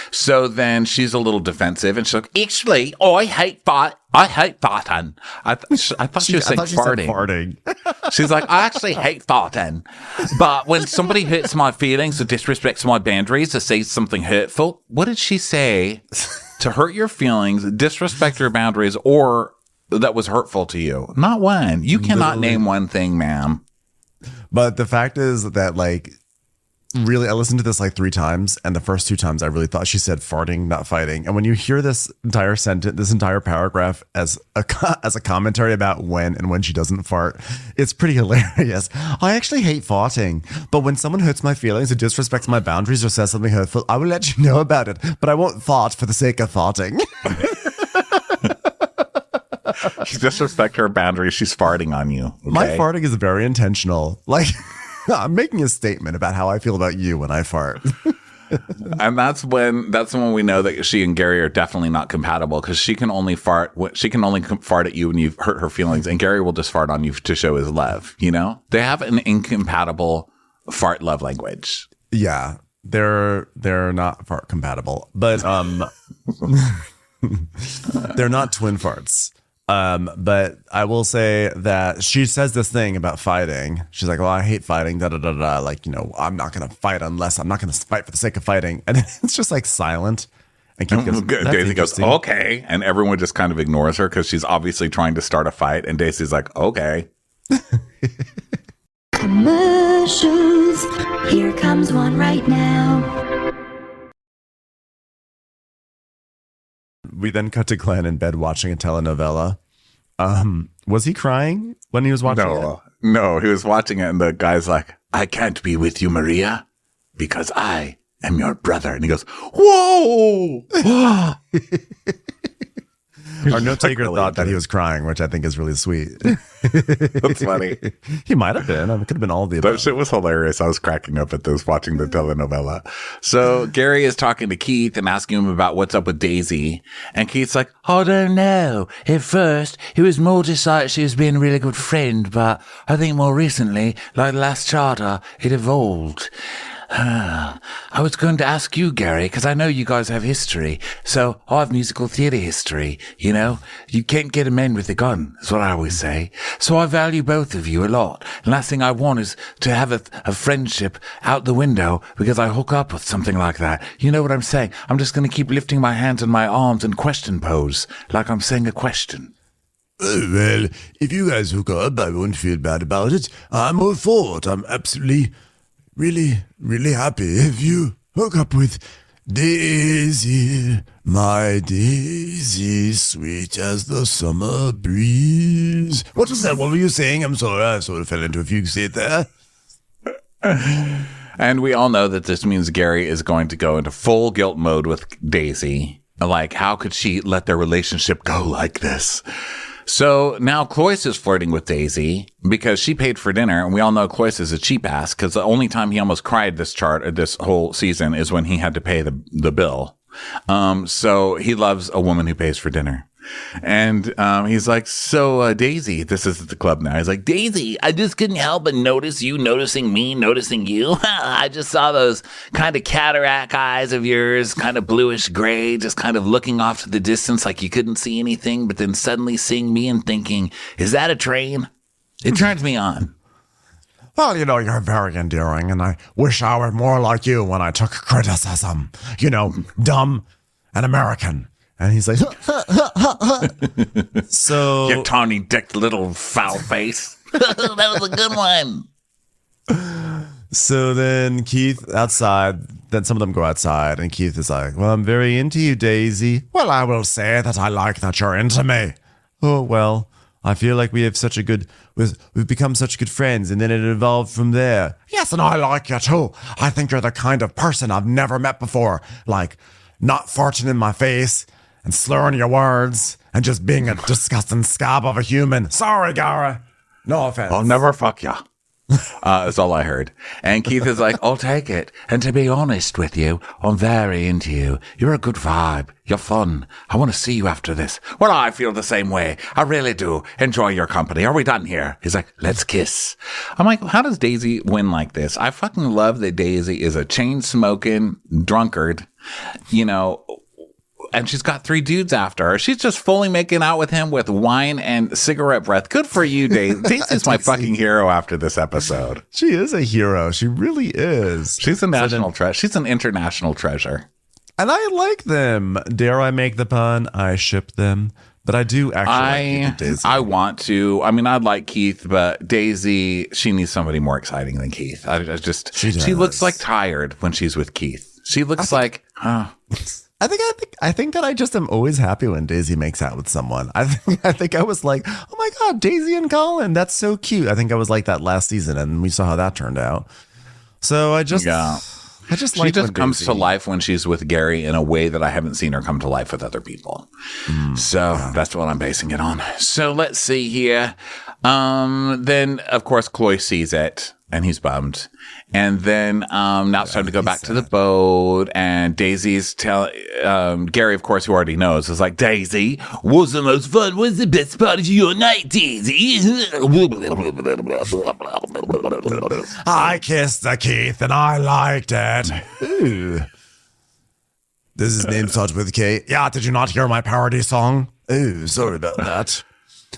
So then she's a little defensive and she's like, actually, I hate fight. I hate farting. I thought she was saying farting. She's like, I actually hate farting. But when somebody hurts my feelings or disrespects my boundaries or says something hurtful, what did she say to hurt your feelings, disrespect your boundaries, or that was hurtful to you? Not one. You cannot name one thing, ma'am. But the fact is that, like, really, I listened to this like 3 times, and the first 2 times I really thought she said farting, not fighting. And when you hear this entire sentence, this entire paragraph as a commentary about when she doesn't fart, it's pretty hilarious. I actually hate farting, but when someone hurts my feelings or disrespects my boundaries or says something hurtful, I will let you know about it, but I won't fart for the sake of farting. You disrespect her boundaries, she's farting on you. Okay? My farting is very intentional. Like, I'm making a statement about how I feel about you when I fart. And that's when we know that she and Gary are definitely not compatible, because she can only fart at you when you've hurt her feelings, and Gary will just fart on you to show his love. You know, they have an incompatible fart love language. Yeah, they're not fart compatible, but they're not twin farts. But I will say that she says this thing about fighting. She's like, well, I hate fighting, da da da da. Like, you know, I'm not going to fight unless I'm not going to fight for the sake of fighting. And it's just like silent. And Daisy goes, okay. And everyone just kind of ignores her because she's obviously trying to start a fight. And Daisy's like, okay. Commercials. Here comes one right now. We then cut to Glenn in bed watching a telenovela. Was he crying when he was watching it? No, he was watching it, and the guy's like, I can't be with you, Maria, because I am your brother. And he goes, whoa! Our note taker thought that he was crying, which I think is really sweet. That's funny. He might have been. It could have been all the above. That shit was hilarious. I was cracking up at this watching the telenovela. So Gary is talking to Keith and asking him about what's up with Daisy. And Keith's like, I don't know. At first, it was more just like she was being a really good friend. But I think more recently, like the last charter, it evolved. I was going to ask you, Gary, because I know you guys have history. So I have musical theatre history, you know. You can't get a man with a gun, is what I always say. So I value both of you a lot. And last thing I want is to have a friendship out the window because I hook up with something like that. You know what I'm saying? I'm just going to keep lifting my hands and my arms and question pose, like I'm saying a question. Oh, well, if you guys hook up, I won't feel bad about it. I'm all for it. I'm absolutely... really, really happy if you hook up with Daisy, my Daisy, sweet as the summer breeze. What was that? What were you saying? I'm sorry, I sort of fell into a fugue state there. And we all know that this means Gary is going to go into full guilt mode with Daisy. Like, how could she let their relationship go like this? So now Cloyce is flirting with Daisy because she paid for dinner, and we all know Cloyce is a cheap ass because the only time he almost cried this whole season is when he had to pay the bill. So he loves a woman who pays for dinner. And he's like, so Daisy, this is at the club now. He's like, Daisy, I just couldn't help but notice you noticing me, noticing you. I just saw those kind of cataract eyes of yours, kind of bluish gray, just kind of looking off to the distance like you couldn't see anything, but then suddenly seeing me and thinking, is that a train? It turns me on. Well, you know, you're very endearing, and I wish I were more like you when I took criticism. You know, dumb and American. And he's like, so... You tawny-dicked little foul face. That was a good one. So then Keith outside, then some of them go outside, and Keith is like, well, I'm very into you, Daisy. Well, I will say that I like that you're into me. Oh, well, I feel like we have we've become such good friends, and then it evolved from there. Yes, and I like you too. I think you're the kind of person I've never met before. Like, not farting in my face, and slurring your words, and just being a disgusting scab of a human. Sorry, Gara. No offense. I'll never fuck ya. That's all I heard. And Keith is like, I'll take it. And to be honest with you, I'm very into you. You're a good vibe. You're fun. I want to see you after this. Well, I feel the same way. I really do. Enjoy your company. Are we done here? He's like, let's kiss. I'm like, how does Daisy win like this? I fucking love that Daisy is a chain-smoking drunkard, you know, and she's got 3 dudes after her. She's just fully making out with him with wine and cigarette breath. Good for you, Daisy. Daisy's my fucking hero after this episode. She is a hero. She really is. She's a national treasure. She's an international treasure. And I like them. Dare I make the pun? I ship them. But I do actually like Keith and Daisy. I want to. I mean, I'd like Keith, but Daisy, she needs somebody more exciting than Keith. She looks like tired when she's with Keith. She looks like, I think that I just am always happy when Daisy makes out with someone. I think I was like, oh my God, Daisy and Colin, that's so cute. I think I was like that last season, and we saw how that turned out. So I just she just comes to life when she's with Gary in a way that I haven't seen her come to life with other people. That's what I'm basing it on. So let's see here. Then of course Chloe sees it and he's bummed. And then now it's time to go back to the boat, and Daisy's Gary, of course, who already knows, is like, Daisy, what's the most fun? What's the best part of your night, Daisy? I kissed the Keith and I liked it. Ooh. Does his name start with K? Yeah, did you not hear my parody song? Ooh, sorry about that.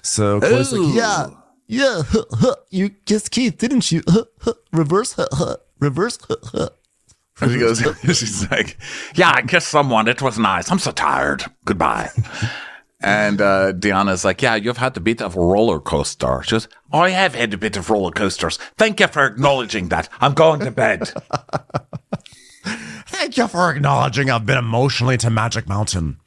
So Chloe's like, yeah, you kissed Keith, didn't you? Reverse, reverse. And she goes, she's like, yeah, I kissed someone. It was nice. I'm so tired. Goodbye. And Deanna's like, yeah, you've had a bit of a roller coaster. She goes, I have had a bit of roller coasters. Thank you for acknowledging that. I'm going to bed. Thank you for acknowledging I've been emotionally to Magic Mountain.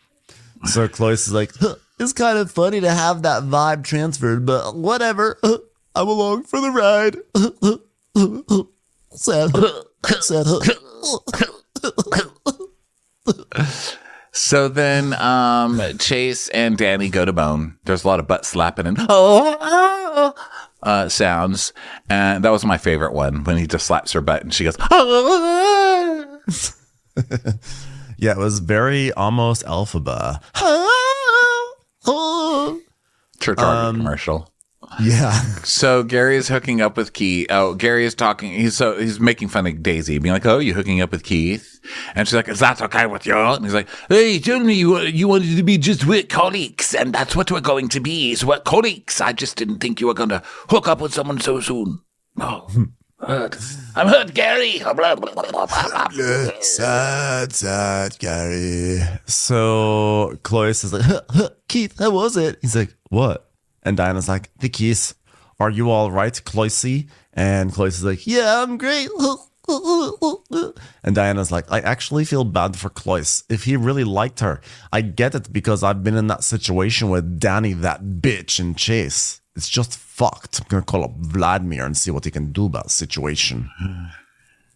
So Chloe's is like, it's kind of funny to have that vibe transferred, but whatever. I'm along for the ride. Sad. So then Chase and Danny go to bone. There's a lot of butt slapping and sounds. And that was my favorite one, when he just slaps her butt and she goes, Yeah, it was very almost Elphaba. Church organ commercial. Yeah. So Gary is hooking up with Keith. Oh, Gary is talking. He's making fun of Daisy, being like, "Oh, you hooking up with Keith?" And she's like, "Is that okay with you?" And he's like, "Hey, you told me you wanted to be just with colleagues, and that's what we're going to be. Is we're colleagues. I just didn't think you were going to hook up with someone so soon." Oh, hurt. I'm hurt, Gary. Sad, Gary. So Chloe says like, Keith, how was it? He's like, what? And Diana's like, the kiss. Are you all right, Chloe? And Chloe's like, yeah, I'm great. And Diana's like, I actually feel bad for Chloe. If he really liked her, I get it because I've been in that situation with Danny, that bitch, and Chase. It's just fucked. I'm going to call up Vladimir and see what he can do about the situation.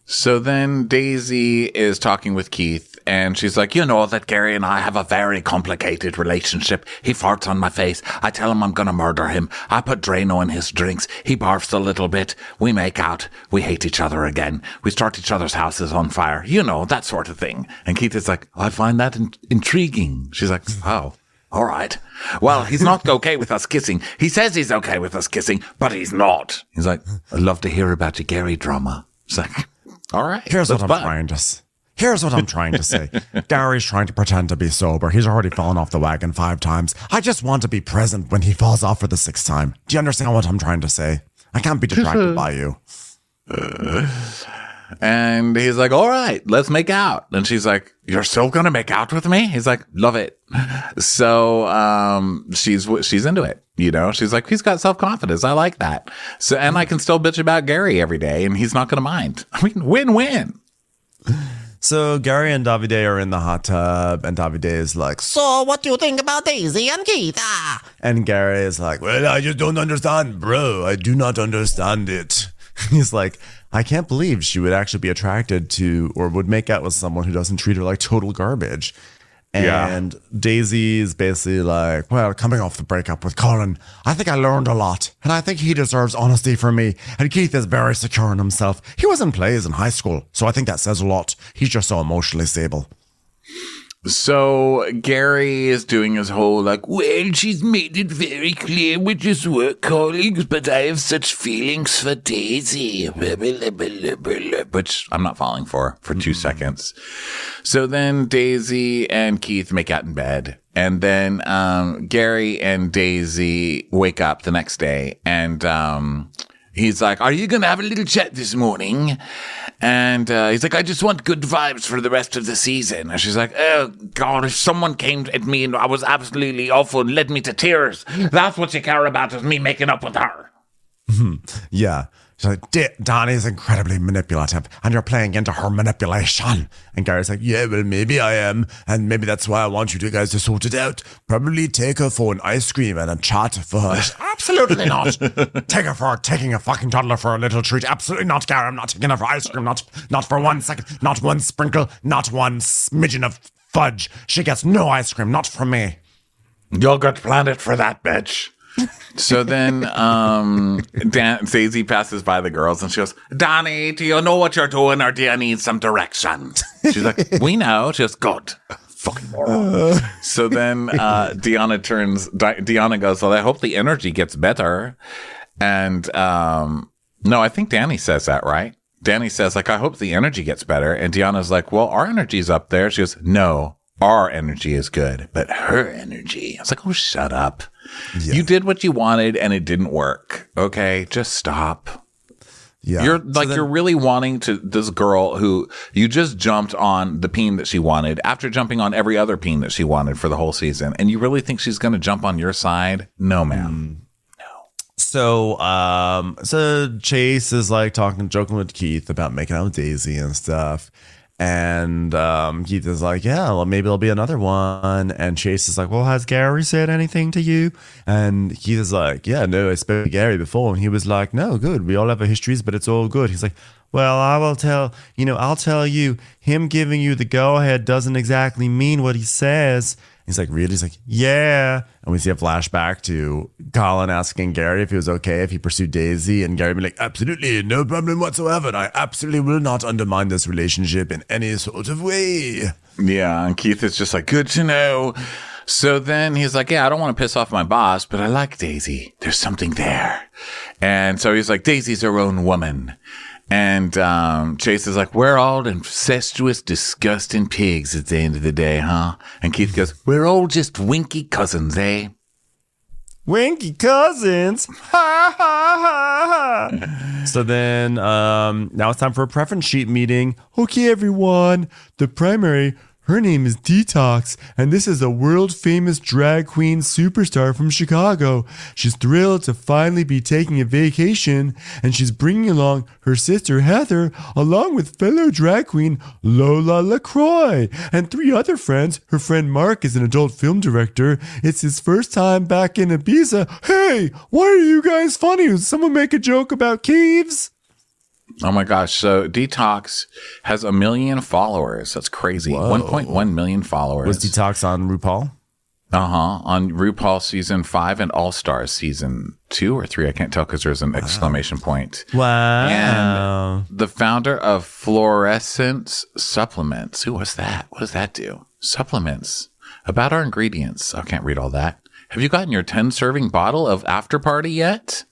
So then Daisy is talking with Keith, and she's like, you know that Gary and I have a very complicated relationship. He farts on my face. I tell him I'm going to murder him. I put Drano in his drinks. He barfs a little bit. We make out. We hate each other again. We start each other's houses on fire. You know, that sort of thing. And Keith is like, I find that intriguing. She's like, oh. All right. Well, he's not okay with us kissing. He says he's okay with us kissing, but he's not. He's like, I'd love to hear about your Gary drama. It's like, all right. Here's what I'm trying to say. Gary's trying to pretend to be sober. He's already fallen off the wagon 5 times. I just want to be present when he falls off for the 6th time. Do you understand what I'm trying to say? I can't be distracted by you. And he's like, all right, let's make out. And she's like, you're still going to make out with me? He's like, love it. So, she's into it. You know, she's like, he's got self-confidence. I like that. So, and I can still bitch about Gary every day and he's not going to mind. I mean, win-win. So Gary and Davide are in the hot tub, and Davide is like, So, what do you think about Daisy and Keith? and Gary is like, Well, I just don't understand, bro. I do not understand it. he's like, I can't believe she would actually be attracted to or would make out with someone who doesn't treat her like total garbage. And Daisy is basically like, Well, coming off the breakup with Colin, I think I learned a lot, and I think he deserves honesty from me. And Keith is very secure in himself. He was in plays in high school, so I think that says a lot. He's just so emotionally stable. So Gary is doing his whole well, she's made it very clear we're just work colleagues, but I have such feelings for Daisy, which I'm not falling for 2 seconds. So then Daisy and Keith make out in bed. And then Gary and Daisy wake up the next day, and he's like, are you going to have a little chat this morning? And he's like, I just want good vibes for the rest of the season. And she's like, oh, God, if someone came at me and I was absolutely awful and led me to tears, that's what you care about is me making up with her. Yeah. She's like, Donnie is incredibly manipulative, and you're playing into her manipulation. And Gary's like, Yeah, well, maybe I am. And maybe that's why I want you two guys to sort it out. Probably take her for an ice cream and a chat for her. absolutely not. Take her for taking a fucking toddler for a little treat. Absolutely not, Gary. I'm not taking her for ice cream. Not for 1 second. Not one sprinkle. Not one smidgen of fudge. She gets no ice cream. Not from me. Yogurt Planet for that bitch. So then Daisy passes by the girls and she goes, Donnie, do you know what you're doing or do you need some direction? She's like, we know. She goes, good. Fucking moron. So then Deanna goes, well, I hope the energy gets better. And no, I think Danny says that, right? Danny says, I hope the energy gets better. And Deanna's like, well, our energy's up there. She goes, no, our energy is good, but her energy. I was like, oh, shut up. Yeah. You did what you wanted and it didn't work. Okay, just stop. Yeah. You're you're really wanting to this girl who you just jumped on the peen that she wanted after jumping on every other peen that she wanted for the whole season. And you really think she's going to jump on your side? No, ma'am. So Chase is joking with Keith about making out with Daisy and stuff. And Keith is like, yeah, well, maybe there'll be another one. And Chase is like, well, has Gary said anything to you? And Keith is like, yeah, no, I spoke to Gary before. And he was like, no, good. We all have our histories, but it's all good. He's like, well, I'll tell you, him giving you the go-ahead doesn't exactly mean what he says. He's like, really? He's like, yeah. And we see a flashback to Colin asking Gary if he was okay if he pursued Daisy. And Gary be like, absolutely, no problem whatsoever. And I absolutely will not undermine this relationship in any sort of way. Yeah. And Keith is just like, good to know. So then he's like, yeah, I don't want to piss off my boss, but I like Daisy. There's something there. And so he's like, Daisy's her own woman. And Chase is like, we're all incestuous, disgusting pigs at the end of the day, huh? And Keith goes, we're all just winky cousins, eh? Winky cousins. Ha, ha, ha, ha. So then now it's time for a preference sheet meeting. Okay, everyone. The primary, her name is Detox, and this is a world-famous drag queen superstar from Chicago. She's thrilled to finally be taking a vacation, and she's bringing along her sister Heather, along with fellow drag queen Lola LaCroix, and 3 other friends. Her friend Mark is an adult film director. It's his first time back in Ibiza. Hey, why are you guys funny? Did someone make a joke about caves? Oh my gosh. So Detox has 1 million followers. That's crazy. 1.1 million followers. Was Detox on RuPaul? On RuPaul season 5 and All Stars season 2 or 3. I can't tell because there's an exclamation point. Wow. And the founder of Fluorescence Supplements. Who was that? What does that do? Supplements. About our ingredients. I can't read all that. Have you gotten your 10-serving bottle of After Party yet?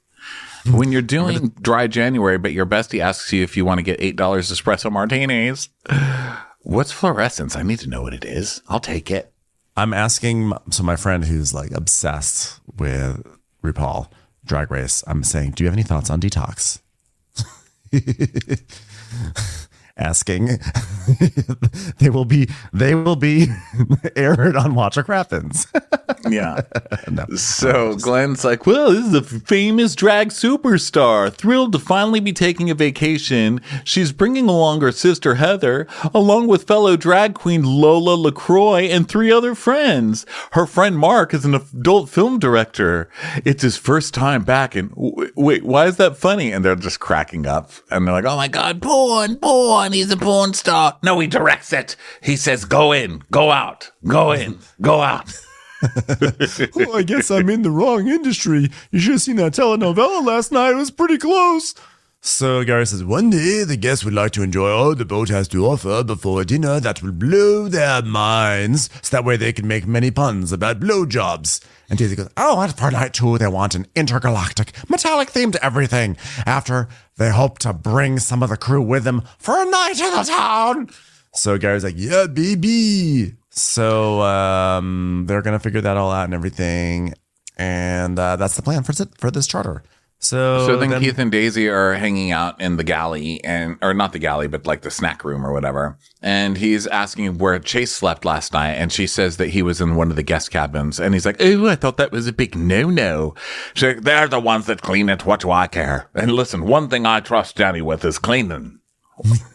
When you're doing dry January, but your bestie asks you if you want to get $8 espresso martinis. What's fluorescence? I need to know what it is. I'll take it. I'm asking, so my friend who's obsessed with RuPaul Drag Race, I'm saying, do you have any thoughts on Detox? Asking. they will be aired on Watch or Crappens. Yeah. No. So Glenn's like, well, this is a famous drag superstar, thrilled to finally be taking a vacation. She's bringing along her sister Heather, along with fellow drag queen Lola LaCroix and 3 other friends. Her friend Mark is an adult film director. It's his first time back. And wait, why is that funny? And they're just cracking up. And they're like, oh my God, porn. He's a porn star. No, he directs it. He says, go in, go out, go in, go out. Well, I guess I'm in the wrong industry. You should have seen that telenovela last night. It was pretty close. So Gary says, one day the guests would like to enjoy all the boat has to offer before a dinner that will blow their minds, so that way they can make many puns about blowjobs. And Daisy goes, oh, and for night 2, they want an intergalactic, metallic theme to everything. After, they hope to bring some of the crew with them for a night in the town. So Gary's like, yeah, baby. So they're going to figure that all out and everything. And that's the plan for this charter. So then Keith and Daisy are hanging out in the galley, or not the galley, but like the snack room or whatever. And he's asking where Chase slept last night. And she says that he was in one of the guest cabins. And he's like, oh, I thought that was a big no-no. She's like, they're the ones that clean it. What do I care? And listen, one thing I trust Danny with is cleaning.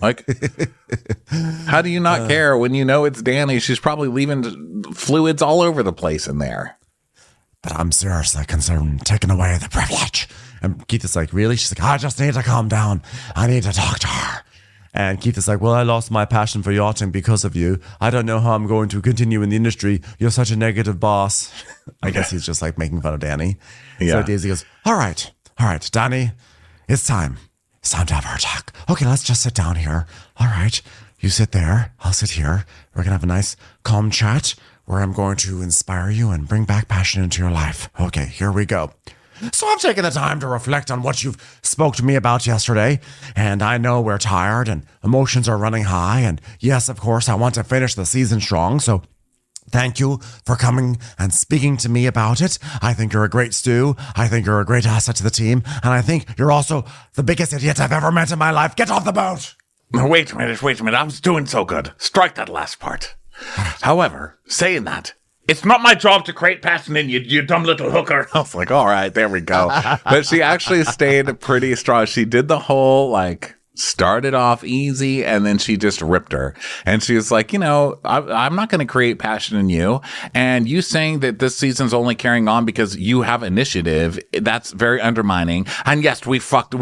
Like, how do you not care when you know it's Danny? She's probably leaving fluids all over the place in there. But I'm seriously concerned taking away the privilege. And Keith is like, really? She's like, I just need to calm down. I need to talk to her. And Keith is like, well, I lost my passion for yachting because of you. I don't know how I'm going to continue in the industry. You're such a negative boss. I guess he's just like making fun of Danny. Yeah. So Daisy goes, all right, Danny, it's time. It's time to have our talk. Okay, let's just sit down here. All right, you sit there. I'll sit here. We're going to have a nice, calm chat where I'm going to inspire you and bring back passion into your life. Okay, here we go. So I've taken the time to reflect on what you've spoke to me about yesterday, and I know we're tired and emotions are running high, and yes, of course, I want to finish the season strong, so thank you for coming and speaking to me about it. I think you're a great stew. I think you're a great asset to the team, and I think you're also the biggest idiot I've ever met in my life. Get off the boat! Wait a minute. I was doing so good. Strike that last part. However, saying that, it's not my job to create passion in you, you dumb little hooker. I was like, all right, there we go. But she actually stayed pretty strong. She did the whole, like, started off easy, and then she just ripped her. And she was like, I'm not going to create passion in you. And you saying that this season's only carrying on because you have initiative, that's very undermining. And yes, we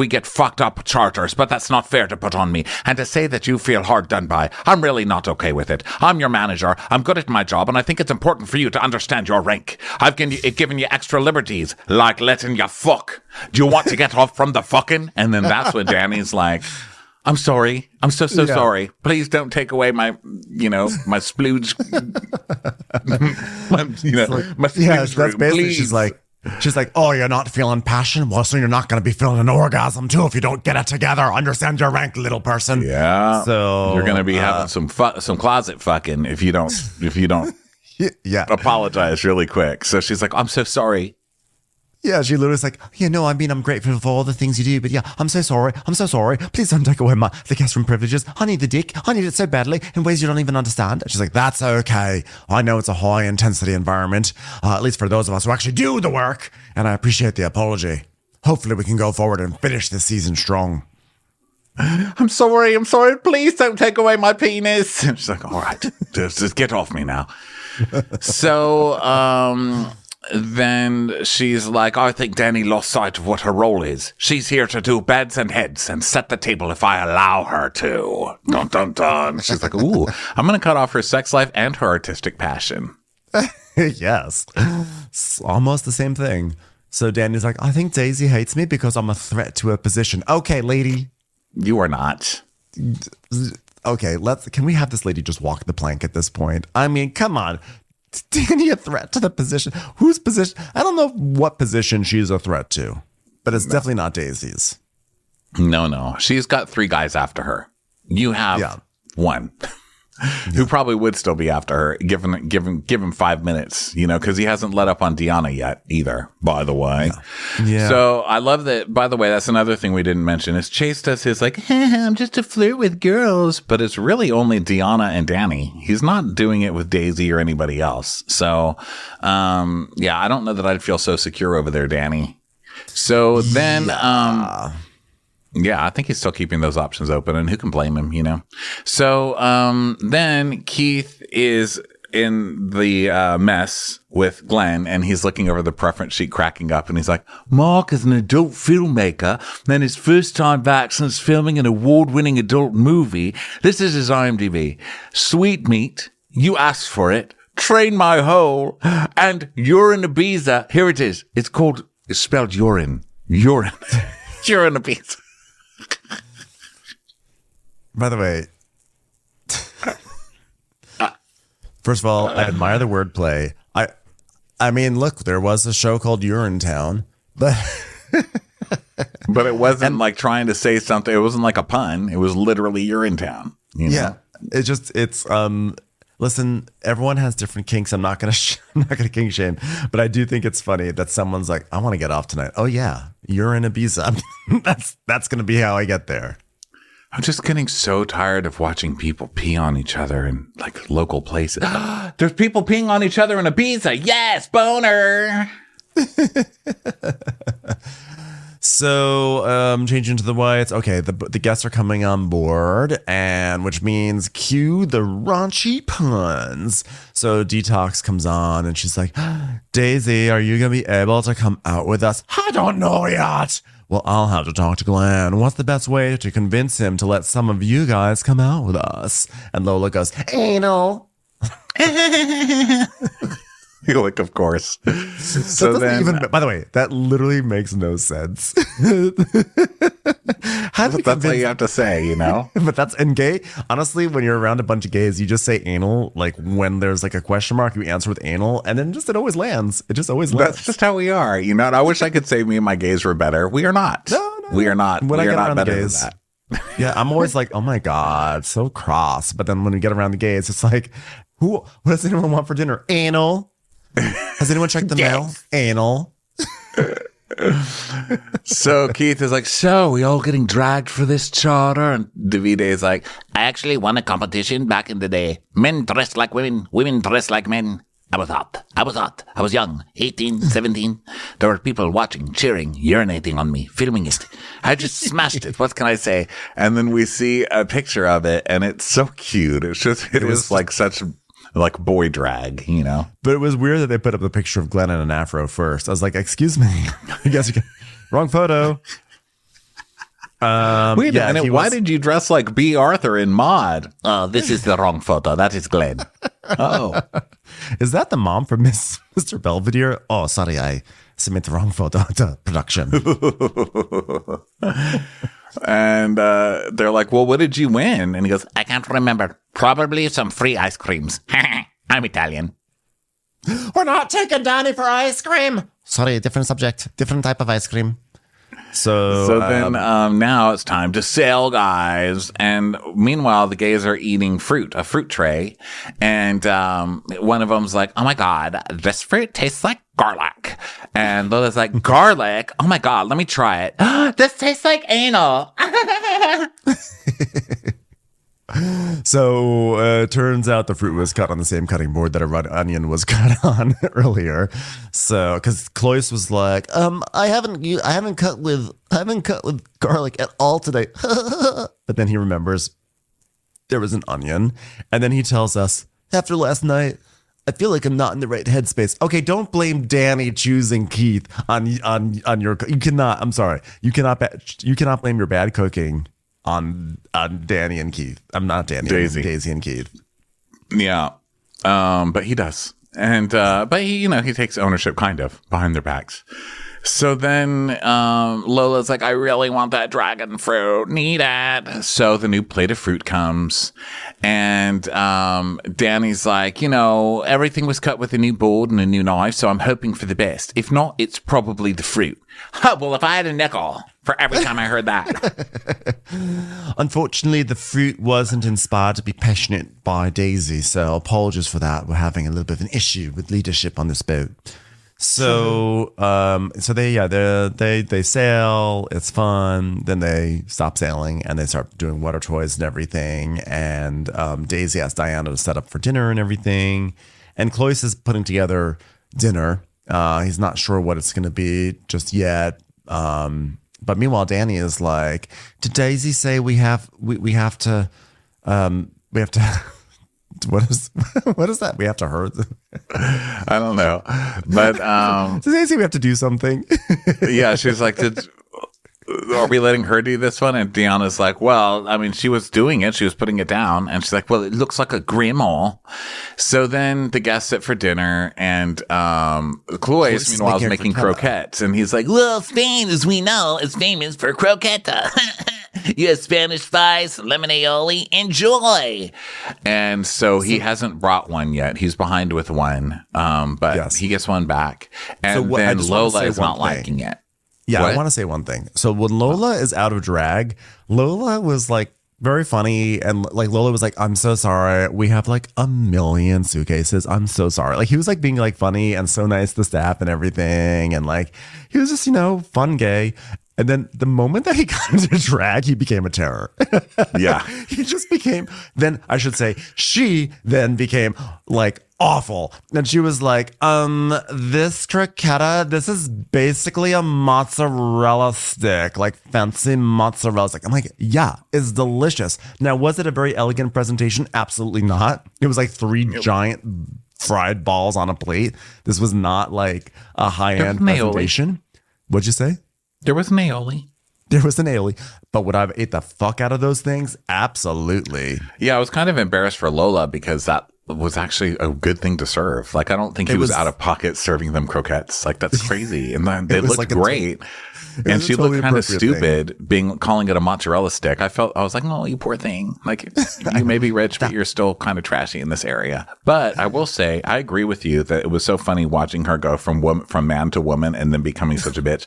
get fucked up charters, but that's not fair to put on me. And to say that you feel hard done by, I'm really not okay with it. I'm your manager. I'm good at my job, and I think it's important for you to understand your rank. I've given you extra liberties, like letting you fuck. Do you want to get off from the fucking? And then that's when Danny's like, I'm sorry. I'm so sorry. Please don't take away my splooge. my splooge that's basically, she's like, oh, you're not feeling passion? Well, so you're not going to be feeling an orgasm too if you don't get it together. Understand your rank, little person. Yeah. So you're going to be having some closet fucking if you don't apologize really quick. So she's like, I'm so sorry. Yeah, she literally was like, I'm grateful for all the things you do, but yeah, I'm so sorry. Please don't take away the guest room privileges. I need the dick. I need it so badly in ways you don't even understand. She's like, that's okay. I know it's a high intensity environment, at least for those of us who actually do the work, and I appreciate the apology. Hopefully we can go forward and finish this season strong. I'm sorry. Please don't take away my penis. She's like, all right, just get off me now. So, then she's like, I think Danny lost sight of what her role is. She's here to do beds and heads and set the table if I allow her to. Dun, dun, dun. She's like, ooh, I'm going to cut off her sex life and her artistic passion. Yes. It's almost the same thing. So Danny's like, I think Daisy hates me because I'm a threat to her position. Okay, lady. You are not. Okay, can we have this lady just walk the plank at this point? I mean, come on. Danny a threat to the position? Whose position? I don't know what position she's a threat to, but it's definitely not Daisy's. No. She's got 3 guys after her. You have one who probably would still be after her, give him 5 minutes, because he hasn't let up on Deanna yet either, by the way. Yeah. So I love that, by the way, that's another thing we didn't mention, is Chase does his like, I'm just a flirt with girls, but it's really only Deanna and Danny. He's not doing it with Daisy or anybody else. So, I don't know that I'd feel so secure over there, Danny. So then, I think he's still keeping those options open, and who can blame him, So then Keith is in the mess with Glenn, and he's looking over the preference sheet, cracking up, and he's like, Mark is an adult filmmaker, and his first time back since filming an award-winning adult movie. This is his IMDb. Sweet meat, you asked for it, train my hole, and urine Ibiza. Here it is. It's spelled urine. Urine. Urine Ibiza. By the way, first of all, I admire the wordplay. I mean, look, there was a show called Urinetown, but But it wasn't like trying to say something. It wasn't like a pun. It was literally you're in town. You know? yeah, it's listen, everyone has different kinks. I'm not gonna kink shame, but I do think it's funny that someone's like, I want to get off tonight. Oh yeah, you're in Ibiza. That's gonna be how I get there. I'm just getting so tired of watching people pee on each other in like local places. There's people peeing on each other in Ibiza. Yes, boner. So, changing to the whites. Okay, the guests are coming on board, and which means cue the raunchy puns. So Detox comes on, and she's like, Daisy, are you gonna be able to come out with us? I don't know yet. Well, I'll have to talk to Glenn. What's the best way to convince him to let some of you guys come out with us? And Lola goes, anal. You're like, of course. So then, even, by the way, that literally makes no sense. That's what you have to say, you know? But that's in gay. Honestly, when you're around a bunch of gays, you just say anal. Like when there's like a question mark, you answer with anal, and then it always lands. It just always lands. That's just how we are, you know? And I wish I could say me and my gays were better. We are not. No. We are not. When we I are get not around better the than gays, that. yeah, I'm always like, oh my God, so cross. But then when we get around the gays, it's like, what does anyone want for dinner? Anal. Has anyone checked the mail? Anal. So Keith is like, so we all getting dragged for this charter? And Davide is like, I actually won a competition back in the day. Men dressed like women, women dressed like men. I was hot. I was young, 18, 17. There were people watching, cheering, urinating on me, filming it. I just smashed it. What can I say? and then we see a picture of it, and it's so cute. It's just, it is like such like boy drag, you know? But it was weird that they put up the picture of Glenn in an afro first. I was like, excuse me. I guess wrong photo. Wait a minute, why did you dress like B. Arthur in Mod? Oh, this is the wrong photo. That is Glenn. Oh. Is that the mom from Mr. Belvedere? Oh, sorry, I submit the wrong photo to production. And they're like, well, what did you win? And he goes, I can't remember. Probably some free ice creams. I'm Italian. We're not taking Danny for ice cream. Sorry, different subject, different type of ice cream. So then now it's time to sail, guys. And meanwhile, the gays are eating a fruit tray. And one of them's like, oh my God, this fruit tastes like garlic. And Lola's like, garlic? Oh my God, let me try it. This tastes like anal. So turns out the fruit was cut on the same cutting board that a red onion was cut on earlier. So because Cloyce was like, I haven't cut with garlic at all today. But then he remembers there was an onion, and then he tells us, after last night, I feel like I'm not in the right headspace. Okay, don't blame Danny choosing Keith on your. You cannot. I'm sorry. You cannot blame your bad cooking on Danny and Keith. I'm not Danny. Daisy and Keith. Yeah, but he does, and but he takes ownership kind of behind their backs. So then Lola's like, I really want that dragon fruit. Need it. So the new plate of fruit comes, and Danny's like, everything was cut with a new board and a new knife, so I'm hoping for the best. If not, it's probably the fruit. Well, if I had a nickel for every time I heard that. Unfortunately, the fruit wasn't inspired to be passionate by Daisy, so apologies for that. We're having a little bit of an issue with leadership on this boat. So they sail. It's fun. Then they stop sailing and they start doing water toys and everything. And Daisy asks Diana to set up for dinner and everything. And Cloyce is putting together dinner. He's not sure what it's going to be just yet. But meanwhile, Danny is like, did Daisy say we have to what is that? We have to hurt. I don't know, but does Daisy we have to do something? Yeah, she's like, are we letting her do this one? And Deanna's like, well, I mean, she was doing it. She was putting it down. And she's like, well, it looks like a grimoire. So then the guests sit for dinner, and Cloyce, meanwhile, is making croquettes. And he's like, well, Spain, as we know, is famous for croqueta. You have Spanish fries, lemon aioli, enjoy. And so he hasn't brought one yet. He's behind with one, but Yes. he gets one back. And So I then just wanna Lola say is not one thing. liking it. Yeah, What? I want to say one thing. So when Lola is out of drag, Lola was like very funny, and like Lola was like, "I'm so sorry. We have like a million suitcases. I'm so sorry." Like he was like being like funny and so nice to staff and everything, and like he was just fun gay. And then the moment that he got into drag, he became a terror. Yeah. He just became, then I should say, she then became like awful. And she was like, this crocchetta, this is basically a mozzarella stick, like fancy mozzarella stick. I'm like, yeah, it's delicious. Now, was it a very elegant presentation? Absolutely not. It was like 3 giant fried balls on a plate. This was not like a high-end Aioli. presentation. What'd you say? There was an aioli. There was an aioli, but would I have ate the fuck out of those things? Absolutely. Yeah, I was kind of embarrassed for Lola because that was actually a good thing to serve. Like, I don't think he It was was- out of pocket serving them croquettes. Like, that's crazy. And then they was looked like a great. And was a she totally looked kind of appropriate stupid calling it a mozzarella stick. I was like, oh, you poor thing. Like, you may be rich, but you're still kind of trashy in this area. But I will say, I agree with you that it was so funny watching her go from man to woman and then becoming such a bitch.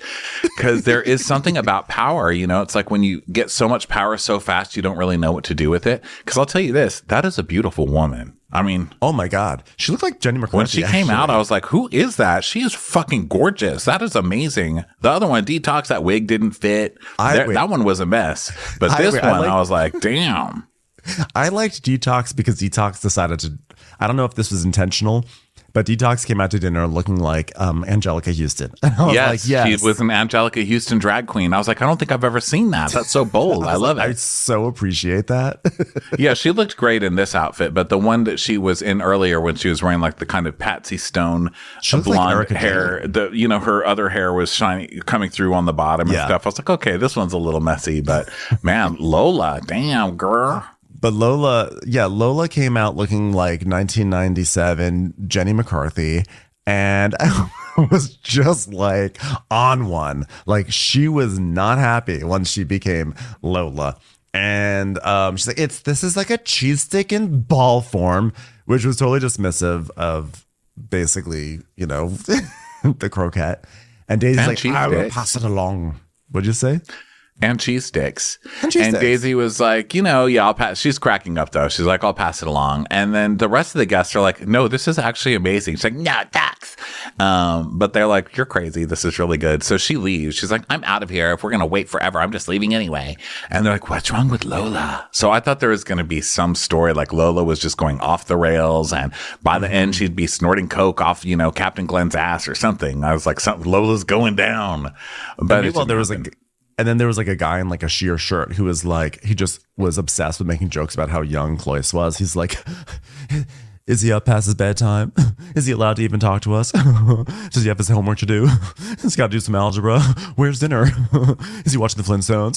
Because there is something about power, it's like when you get so much power so fast, you don't really know what to do with it. Because I'll tell you this, that is a beautiful woman. I mean, Oh my God. She looked like Jenny McCarthy. when she came out, actually. I was like, who is that? She is fucking gorgeous. That is amazing. The other one, Detox, that wig didn't fit. Wait. That one was a mess. But I this agree. one, I was like, damn. I liked Detox because Detox decided to, I don't know if this was intentional, but Detox came out to dinner looking like Angelica Houston. I was Yes, like, yes. she was an Angelica Houston drag queen. I was like, I don't think I've ever seen that. That's so bold. I love I it. so appreciate that. Yeah, she looked great in this outfit, but the one that she was in earlier when she was wearing like the kind of Patsy Stone She looked like blonde Erica hair, her other hair was shiny coming through on the bottom and Yeah. stuff. I was like, okay, this one's a little messy, but man, Lola, damn girl. But Lola came out looking like 1997 Jenny McCarthy, and I was just like on one. Like she was not happy when she became Lola. And she's like, this is like a cheese stick in ball form, which was totally dismissive of basically, the croquette. And Daisy's And like, cheese I will sticks. pass it along. What'd you say? And cheese sticks. And cheese And sticks. Daisy was like, yeah, I'll pass. She's cracking up though. She's like, I'll pass it along. And then the rest of the guests are like, no, this is actually amazing. She's like, no, thanks. But they're like, you're crazy. This is really good. So she leaves. She's like, I'm out of here. If we're going to wait forever, I'm just leaving anyway. And they're like, what's wrong with Lola? So I thought there was going to be some story like Lola was just going off the rails. And by the end, she'd be snorting coke off, Captain Glenn's ass or something. I was like, Lola's going down. But Meanwhile, there was and then there was like a guy in like a sheer shirt who was like, he just was obsessed with making jokes about how young Cloyce was. He's like, is he up past his bedtime? Is he allowed to even talk to us? Does he have his homework to do? He's got to do some algebra. Where's dinner? Is he watching the Flintstones?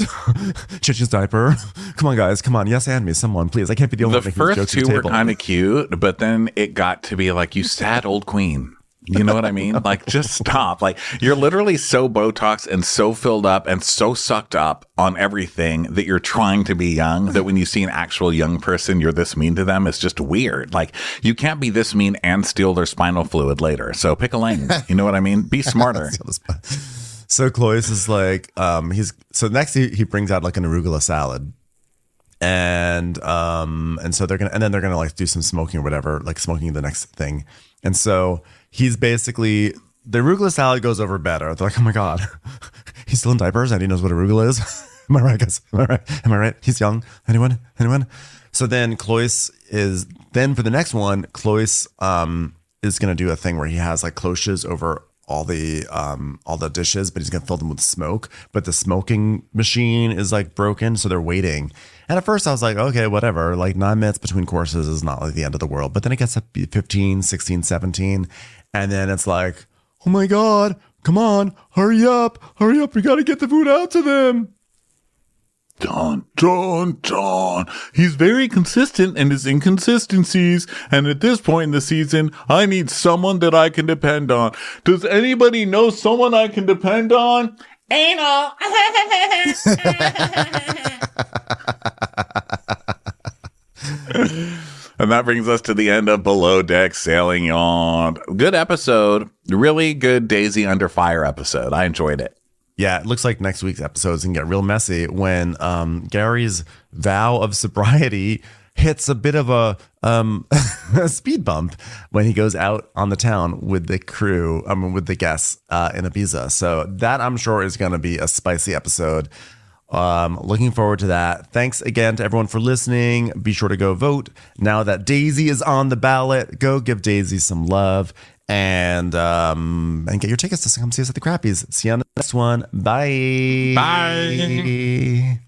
Changing his diaper? Come on, guys. Come on. Yes, and me. Someone, please. I can't be the only the one making these first jokes at two the were table. kind of cute, but then it got to be like, you sad old queen. You know what I mean? Like, just stop. Like, you're literally so Botox and so filled up and so sucked up on everything that you're trying to be young that when you see an actual young person, you're this mean to them. It's just weird. Like, you can't be this mean and steal their spinal fluid later. So pick a lane. You know what I mean? Be smarter. So Cloyce is like, so next he brings out like an arugula salad. And so they're gonna like do some smoking or whatever, like smoking the next thing. And so he's basically, the arugula salad goes over better. They're like, oh my God, he's still in diapers and he knows what arugula is. Am I right, guys? Am I right? He's young. Anyone? So then Cloyce is, then for the next one, Cloyce is gonna do a thing where he has like cloches over all the dishes, but he's gonna fill them with smoke. But the smoking machine is like broken, so they're waiting. And at first I was like, okay, whatever. Like 9 minutes between courses is not like the end of the world. But then it gets up 15, 16, 17. And then it's like, oh my God, come on, hurry up. We got to get the food out to them. Don. He's very consistent in his inconsistencies. And at this point in the season, I need someone that I can depend on. Does anybody know someone I can depend on? Anal. And that brings us to the end of Below Deck Sailing Yacht. Good episode. Really good Daisy Under Fire episode. I enjoyed it. Yeah, it looks like next week's episodes can get real messy when Gary's vow of sobriety hits a bit of a speed bump when he goes out on the town with the crew, with the guests in Ibiza. So that, I'm sure, is going to be a spicy episode. Looking forward to that. Thanks again to everyone for listening. Be sure to go vote. Now that Daisy is on the ballot, go give Daisy some love and get your tickets to come see us at the Crappies. See you on the next one. Bye. Bye.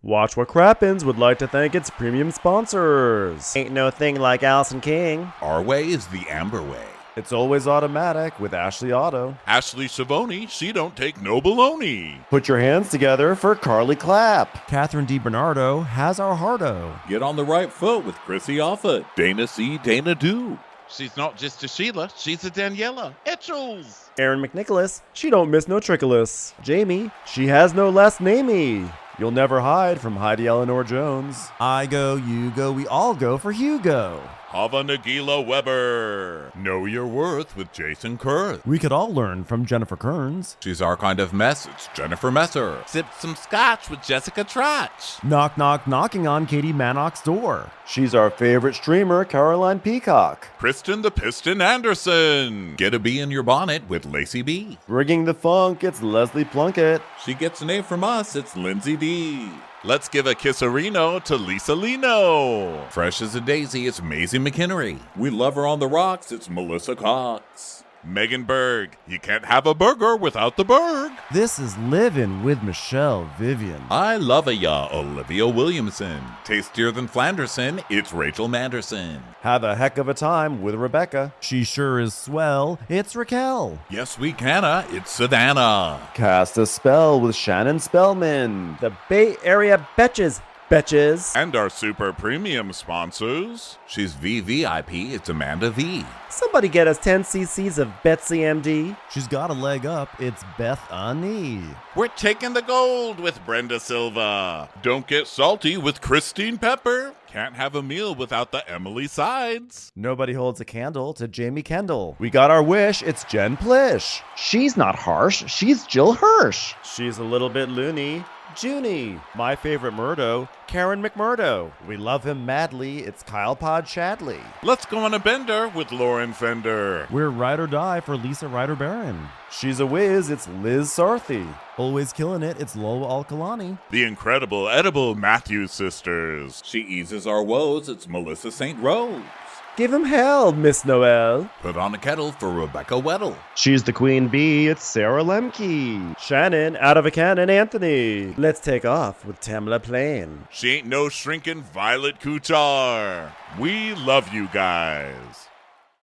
Watch What Crappens would like to thank its premium sponsors. Ain't no thing like Allison King. Our way is the Amber way. It's always automatic with Ashley Auto. Ashley Savoni, she don't take no baloney. Put your hands together for Carly Clapp. Catherine DiBernardo has our hardo. Get on the right foot with Chrissy Offutt. Dana C. Dana Do. She's not just a Sheila, she's a Daniela. Etchels. Aaron McNicholas, she don't miss no trickolas. Jamie, she has no last namey. You'll never hide from Heidi Eleanor Jones. I go, you go, we all go for Hugo. Hava Nagila Weber. Know Your Worth with Jason Kurth. We could all learn from Jennifer Kearns. She's our kind of mess. It's Jennifer Messer. Sip some scotch with Jessica Trotch. Knock, knock, knocking on Katie Mannock's door. She's our favorite streamer, Caroline Peacock. Kristen the Piston Anderson. Get a bee in your bonnet with Lacey B. Rigging the funk, it's Leslie Plunkett. She gets a name from us, it's Lindsay D. Let's give a kisserino to Lisa Lino. Fresh as a daisy, it's Maisie McHenry. We love her on the rocks, it's Melissa Cox. Megan Berg. You can't have a burger without the Berg. This is Living with Michelle Vivian. I love a ya, Olivia Williamson. Tastier than Flanderson, it's Rachel Manderson. Have a heck of a time with Rebecca. She sure is swell. It's Raquel. Yes, we canna, it's Savannah. Cast a spell with Shannon Spellman. The Bay Area Betches. Betches. And our super premium sponsors. She's VVIP, it's Amanda V. Somebody get us 10 cc's of Betsy MD. She's got a leg up. It's Beth Ani. We're taking the gold with Brenda Silva. Don't get salty with Christine Pepper. Can't have a meal without the Emily Sides. Nobody holds a candle to Jamie Kendall. We got our wish, it's Jen Plish. She's not harsh, she's Jill Hirsch. She's a little bit loony. Junie. My favorite Murdo, Karen McMurdo. We love him madly, it's Kyle Pod Shadley. Let's go on a bender with Lauren Fender. We're ride or die for Lisa Ryder Barron. She's a whiz, it's Liz Sarthy. Always killing it, it's Lola Alkalani. The incredible edible Matthews sisters. She eases our woes, it's Melissa St. Rose. Give him hell, Miss Noel. Put on a kettle for Rebecca Weddle. She's the queen bee, it's Sarah Lemke. Shannon, out of a cannon, Anthony. Let's take off with Tamla Plain. She ain't no shrinking Violet Kuchar. We love you guys.